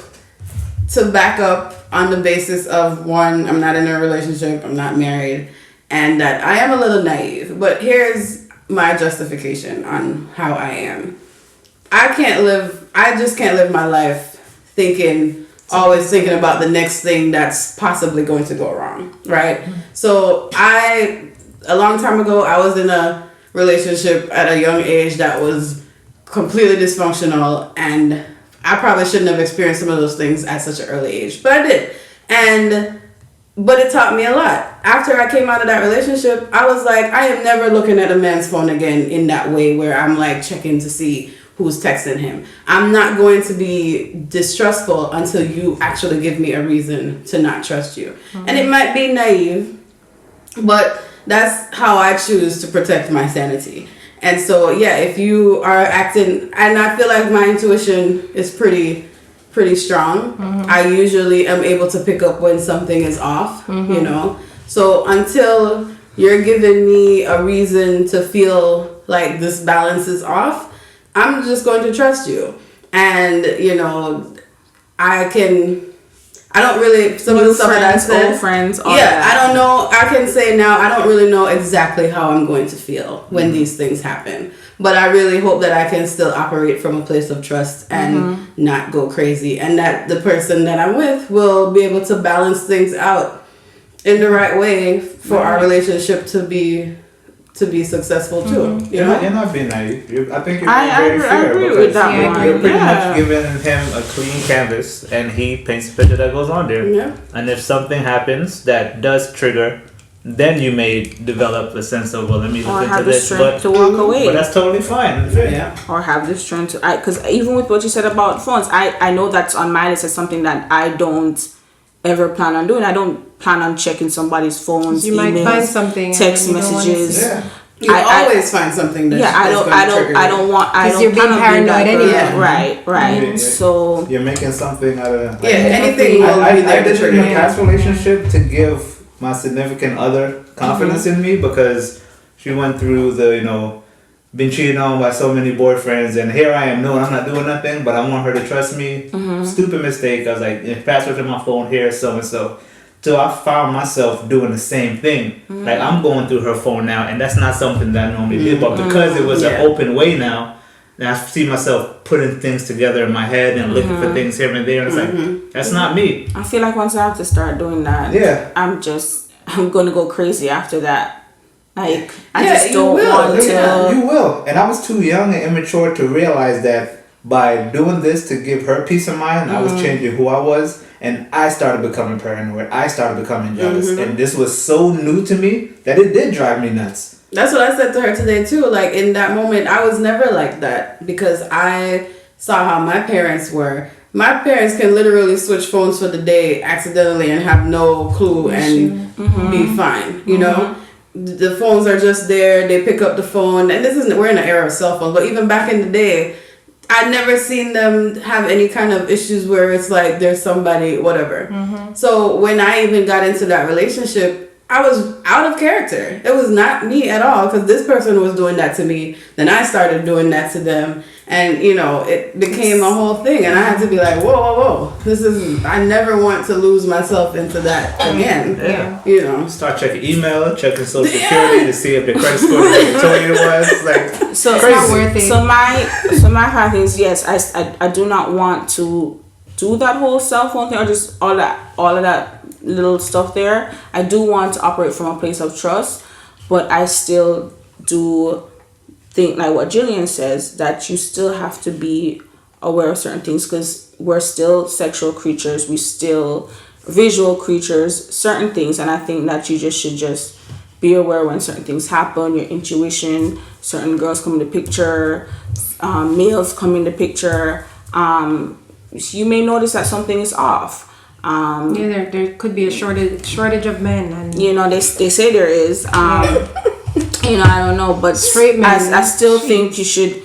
back up on the basis of, one, I'm not in a relationship, I'm not married, and that I am a little naive. But here's my justification on how I am. I just can't live my life always thinking about the next thing that's possibly going to go wrong, right? So a long time ago, I was in a relationship at a young age that was completely dysfunctional, and I probably shouldn't have experienced some of those things at such an early age, but I did. But it taught me a lot. After I came out of that relationship, I was like, I am never looking at a man's phone again in that way where I'm like checking to see who's texting him. I'm not going to be distrustful until you actually give me a reason to not trust you. And it might be naive, but that's how I choose to protect my sanity. And so, yeah, if you are acting, and I feel like my intuition is pretty strong. I usually am able to pick up when something is off, you know. So until you're giving me a reason to feel like this balance is off, I'm just going to trust you. And, you know, some of the stuff that I said, old friends, I don't know. I can say now, I don't really know exactly how I'm going to feel when these things happen. But I really hope that I can still operate from a place of trust and not go crazy. And that the person that I'm with will be able to balance things out in the right way for our relationship to be successful too. You know? You're not being naive. I think you're I very fair. agree with that one. You're pretty much giving him a clean canvas, and he paints a picture that goes on there. Yeah. And if something happens that does trigger, then you may develop a sense of, well, let me look into this. To walk away. But that's totally fine. Yeah. Or have the strength to, because even with what you said about phones, I know that's on my list as something that I don't ever plan on doing. I don't plan on checking somebody's phones, you emails, might find something, text messages. You always find something that I don't because you're being paranoid anyway. Right. So you're making something out of anything. I did in a past relationship to give my significant other confidence in me, because she went through been cheated on by so many boyfriends, and here I am knowing I'm not doing nothing, but I want her to trust me. Stupid mistake. I was like, password to my phone here, so and so. So I found myself doing the same thing. Like, I'm going through her phone now, and that's not something that I normally did. But because it was an open way now, and I see myself putting things together in my head and looking for things here and there, and it's like, that's not me. I feel like once I have to start doing that, I'm going to go crazy after that. Like, I just don't want to. You will. And I was too young and immature to realize that by doing this to give her peace of mind, I was changing who I was, and I started becoming paranoid. I started becoming jealous, and this was so new to me that it did drive me nuts. That's what I said to her today too. Like in that moment, I was never like that because I saw how my parents were. My parents can literally switch phones for the day accidentally and have no clue and be fine. You know, the phones are just there. They pick up the phone, and we're in an era of cell phones, but even back in the day, I'd never seen them have any kind of issues where it's like there's somebody, whatever. So when I even got into that relationship, I was out of character. It was not me at all because this person was doing that to me. Then I started doing that to them. And, you know, it became a whole thing. And I had to be like, whoa. I never want to lose myself into that again. Yeah. You know. Start checking email, checking social security to see if the credit score is told you it was. Like, so it's not worth it. So my part is, yes, I do not want to do that whole cell phone thing or just all of that little stuff there. I do want to operate from a place of trust, but I still do think, like what Gillian says, that you still have to be aware of certain things because we're still sexual creatures, we still visual creatures, certain things, and I think that you should just be aware when certain things happen, your intuition, certain girls come in the picture, males come in the picture, you may notice that something is off. There could be a shortage of men, and you know they say there is. You know, I don't know, but straight men. I still think you should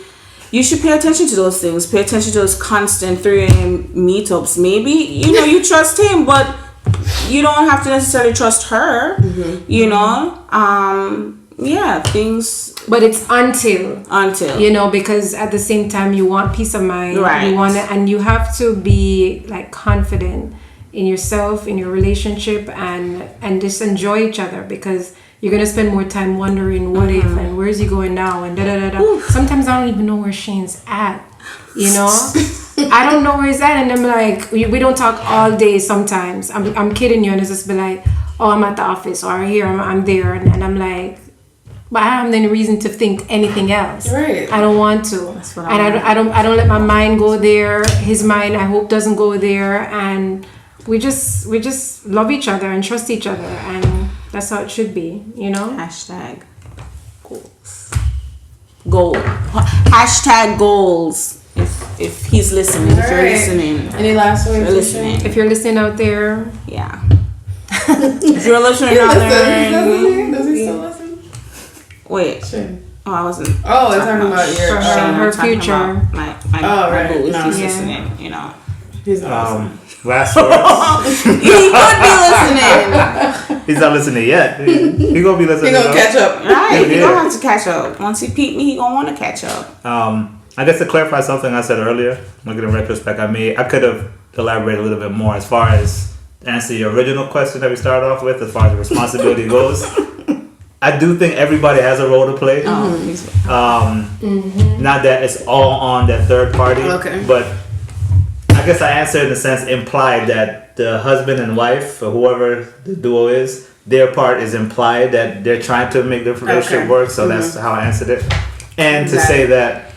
pay attention to those things. Pay attention to those constant 3 a.m. meetups. Maybe you trust him, but you don't have to necessarily trust her. You know, things. But it's until because at the same time you want peace of mind. Right. You want it, and you have to be like confident in yourself, in your relationship, and just enjoy each other because you're gonna spend more time wondering what if and where's he going now and da da da da. Sometimes I don't even know where Shane's at. You know, I don't know where he's at, and I'm like, we don't talk all day. Sometimes I'm kidding you, and it's just be like, oh, I'm at the office, or here I'm there, and I'm like, but I don't have any reason to think anything else. Right. I don't want to, and I don't let my mind go there. His mind, I hope, doesn't go there, and we just love each other and trust each other, and that's how it should be, you know. Hashtag goals. Hashtag goals. If he's listening, if you're listening. Any last words? Listening. If you're listening out there, yeah. If you're listening out there, does he still listen? Wait. Sure. Oh, I wasn't. Oh, it's talking about your her future. My right. boo, if No, he's yeah. listening, you know. He's awesome. Last words. He could be listening. He's not listening yet. He gonna be listening. He gonna catch up. Right, he gonna have to catch up. Once he peep me, he gonna want to catch up. I guess to clarify something I said earlier, looking in retrospect, I could have elaborated a little bit more as far as to answer your original question that we started off with, as far as the responsibility goes. I do think everybody has a role to play. Not that it's all on that third party, but I guess I answered in the sense implied that the husband and wife, or whoever the duo is, their part is implied that they're trying to make the relationship work. So that's how I answered it. And to say that,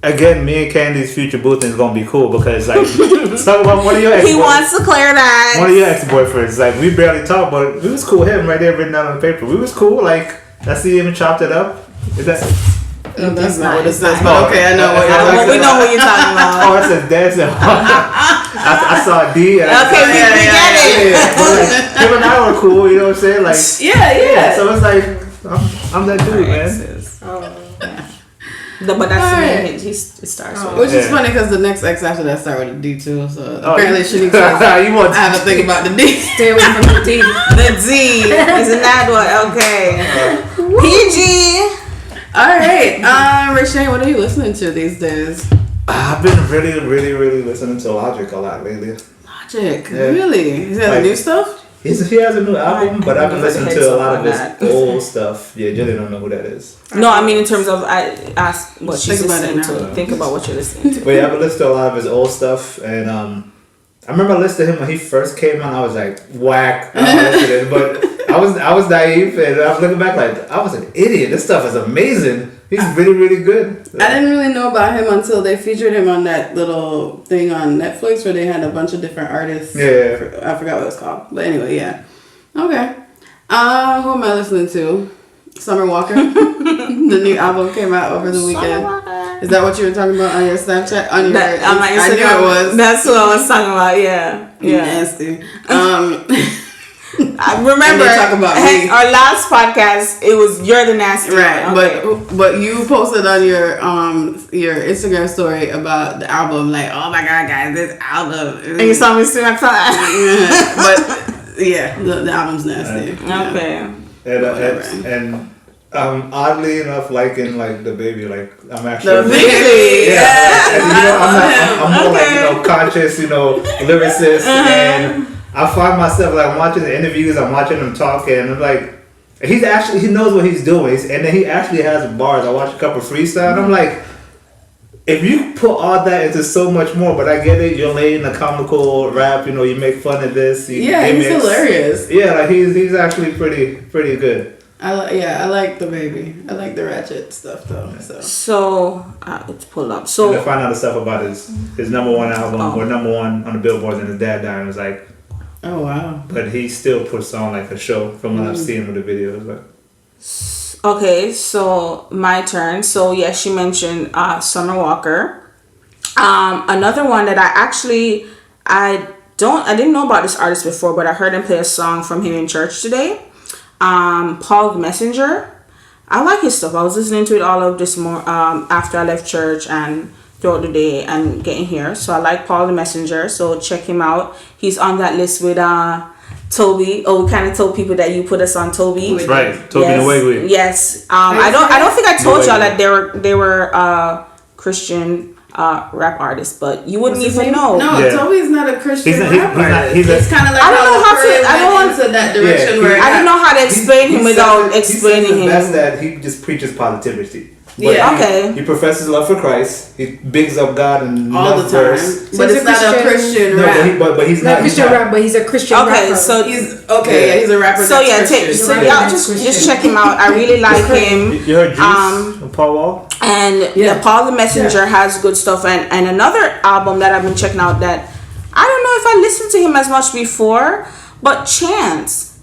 again, me and Candy's future boo thing is gonna be cool because like so one of your he wants to clear that. One of your ex-boyfriends, like we barely talked, but we was cool. Him right there written down on the paper. We was cool. Like I see him and chopped it up. Is that? That's not what it says. But okay, I know what you're talking about. We know what you're talking about. Oh, it says dancing. I saw D. And okay, we get it. Yeah, but like him and I were cool. You know what I'm saying? Like yeah. So it's like I'm that dude, man. But that's the name. He starts with. Which is funny because the next ex after that started with a D too. So apparently Shanique says I have to think about the D. stay away from the D. The D isn't that one? Okay. PG. All right, Rashane, what are you listening to these days? I've been really listening to Logic a lot lately. Logic, really? Is that new stuff? He has a new album, but I've been listening to a lot of his old stuff. Yeah, Jilly don't know who that is. No, I mean in terms of I asked what she's Think about it listening now. to. Think about what you're listening to. But yeah, I've been listening to a lot of his old stuff, and I remember listening to him when he first came on. I was like, whack. I don't listen to it, but I was naive, and I'm looking back like I was an idiot. This stuff is amazing. He's really, really good. I didn't really know about him until they featured him on that little thing on Netflix where they had a bunch of different artists. Yeah. I forgot what it's called. But anyway, yeah. Okay. Who am I listening to? Summer Walker. The new album came out over the weekend. Is that what you were talking about on your Snapchat? On my Instagram. I knew it was. That's what I was talking about. Yeah. Nasty. I remember talk about me. our last podcast. It was you're the nasty Right, one. Okay. but you posted on your Instagram story about the album, like, oh my god, guys, this album. And you saw me see my time. But yeah, the album's nasty. Okay. And oddly enough, liking like the baby, like I'm actually The baby, I'm more like conscious, lyricist, and I find myself like watching the interviews, I'm watching him talking, and I'm like, he knows what he's doing, and then he actually has bars. I watched a couple freestyle, and I'm like, if you put all that into so much more, but I get it, you're laying the comical rap, you make fun of this. He's hilarious. Yeah, like he's actually pretty good. I like the baby. I like the ratchet stuff though. So let's pull up. And So to find out the stuff about his number one album or number one on the billboards, and his dad died, it was like, oh wow. but he still puts on like a show from what I've seen with the videos. Like, okay, so my turn. So yeah, she mentioned Summer Walker. Another one that I didn't know about this artist before, but I heard him play a song from him in church today. Paul the Messenger. I like his stuff. I was listening to it all of this after I left church and throughout the day and getting here. So I like Paul the Messenger. So check him out. He's on that list with Toby. Oh, we kind of told people that you put us on Toby. That's right. Toby and Wegwe. Yes. I don't think I told y'all that they were Christian rap artists, but you wouldn't even know. No, Yeah. Toby's not a Christian rap artist. He's kind of like I don't know how to. I don't want into that direction where I don't know how to explain him without explaining him. That's that he just preaches positivity. But Yeah. Okay. He professes love for Christ. He bigs up God and all the time. verse. But he's it's a not a Christian No, rap. but he's Not not Christian rap, but he's a Christian rapper. Okay, so He's okay. Yeah, he's a rapper. So yeah, that's Christian. so Right. y'all just check him out. I really like him. You heard Juice? Paul Wall? And yeah, Paul the Messenger has good stuff. And another album that I've been checking out that I don't know if I listened to him as much before, but Chance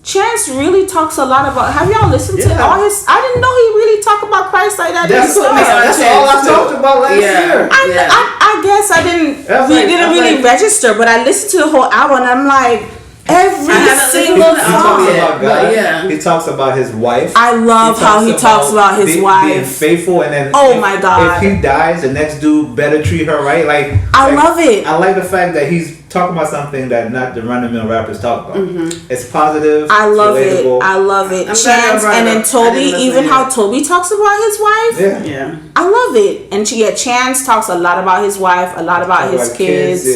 really talks a lot about. Have y'all listened to all his? I didn't know he really talked about Christ like that. That's all I talked about last year. I guess I didn't. Didn't really register, but I listened to the whole album and I'm like, every single He talks song. about God. He talks about his wife. I love how he talks about his being wife. faithful, and then My God, if he dies, the next dude better treat her right. I love it. I like the fact that he's talking about something that not the run-of-the-mill rappers talk about. It's positive. I love relatable. it. I love it. I'm glad Chance you brought and it then up. I Toby, didn't listen even yet. how Toby talks about his wife. Yeah. I love it. And Chance talks a lot about his wife, a lot about his kids.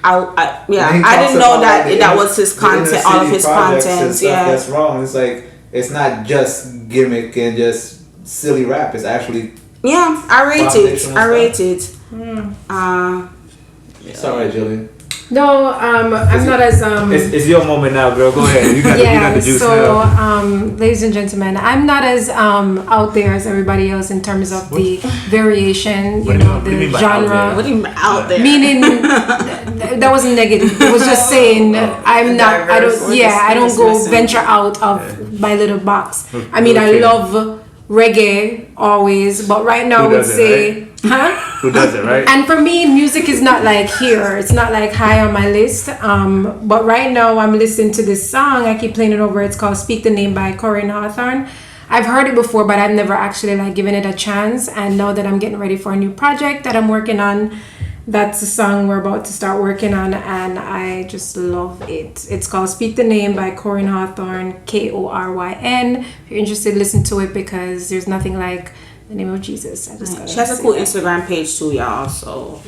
I didn't know that was his content, all of his content. Yeah, that's wrong. It's like it's not just gimmick and just silly rap. It's actually I rate it. It's alright, Gillian. No, I'm not as It's your moment now, girl. Go ahead. You got the juice now. Ladies and gentlemen, I'm not as out there as everybody else in terms of the variation, What do you mean by out genre. What do you mean out there? Meaning that wasn't negative. It was just saying I'm not. I don't go venture out of my little box. I mean, I love reggae always, but right now I would say, Who does it, right? And for me, music is not like here. It's not like high on my list. But right now, I'm listening to this song. I keep playing it over. It's called "Speak the Name" by Corinne Hawthorne. I've heard it before, but I've never actually given it a chance. And now that I'm getting ready for a new project that I'm working on, that's the song we're about to start working on, and I just love it. It's called "Speak the Name" by Corinne Hawthorne, Koryn. If you're interested, listen to it because there's nothing like the name of Jesus. She has a cool Instagram page too, y'all. So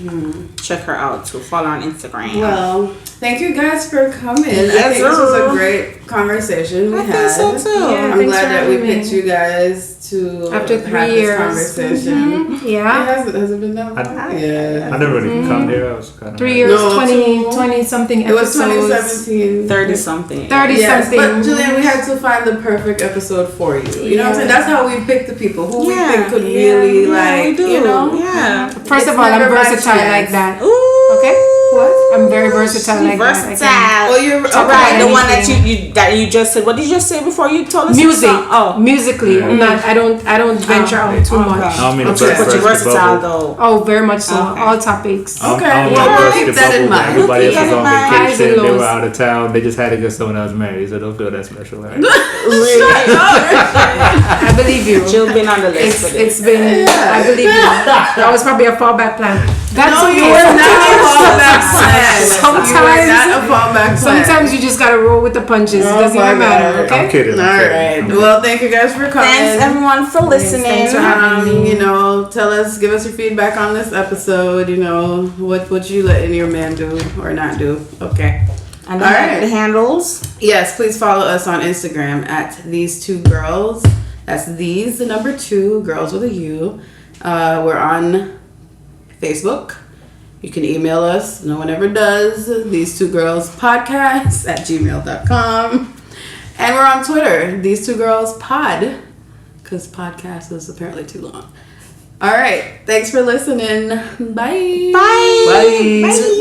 check her out too. Follow her on Instagram. Well, thank you guys for coming. Yes, I think this was a great conversation we had. think so too. Yeah, I'm thanks glad for that we having me. picked you guys to After have 3 this years. conversation. Yeah. Has it been that long? Yeah. I never really come here. I was kind of 3 years, No, 20 something It was episodes. 2017. 30 something. 30 Yes, something. but Gillian, we had to find the perfect episode for you. You know what I'm saying? That's how we pick the people who we think could really we do. you know. Yeah. First of It's all, I'm never by versatile chance. like that. Ooh. Okay? What? I'm very versatile like that. Versatile. Oh, you're All okay. right, the one anything. that you just said. What did you just say before you told us? Music. the song? Oh. Musically. I'm not I don't venture out too Okay. much. I don't mean to Okay. burst But you're the versatile bubble. though. Oh, very much so. Okay. All topics. Okay. I don't Well, want to burst keep the that in bubble, but mind. everybody else Keep was that in on mind. Highs vacation. and They lows. were out of town. They just had to get someone else married, so don't feel that special. Right? I believe you. She'll been on the list. for this. It's been I believe you. That was probably a fallback plan. That's No, okay. you were not a fallback plan. Sometimes- You were not a fallback plan. Sometimes you just gotta roll with the punches. It doesn't my even matter, God. okay? I'm kidding. All I'm kidding. right. I'm kidding. Well, thank you guys for coming. Thanks everyone for listening. Thanks for having me. You know, give us your feedback on this episode. You know, what you letting your man do or not do. Okay. And All then right. the handles. Yes, please follow us on Instagram at These Two Girls. That's these, the number 2, girls with a U. We're on Facebook. You can email us. No one ever does. These Two Girls Podcast at gmail.com. And we're on Twitter. These Two Girls Pod. Because podcast is apparently too long. All right. Thanks for listening. Bye. Bye. Bye. Bye.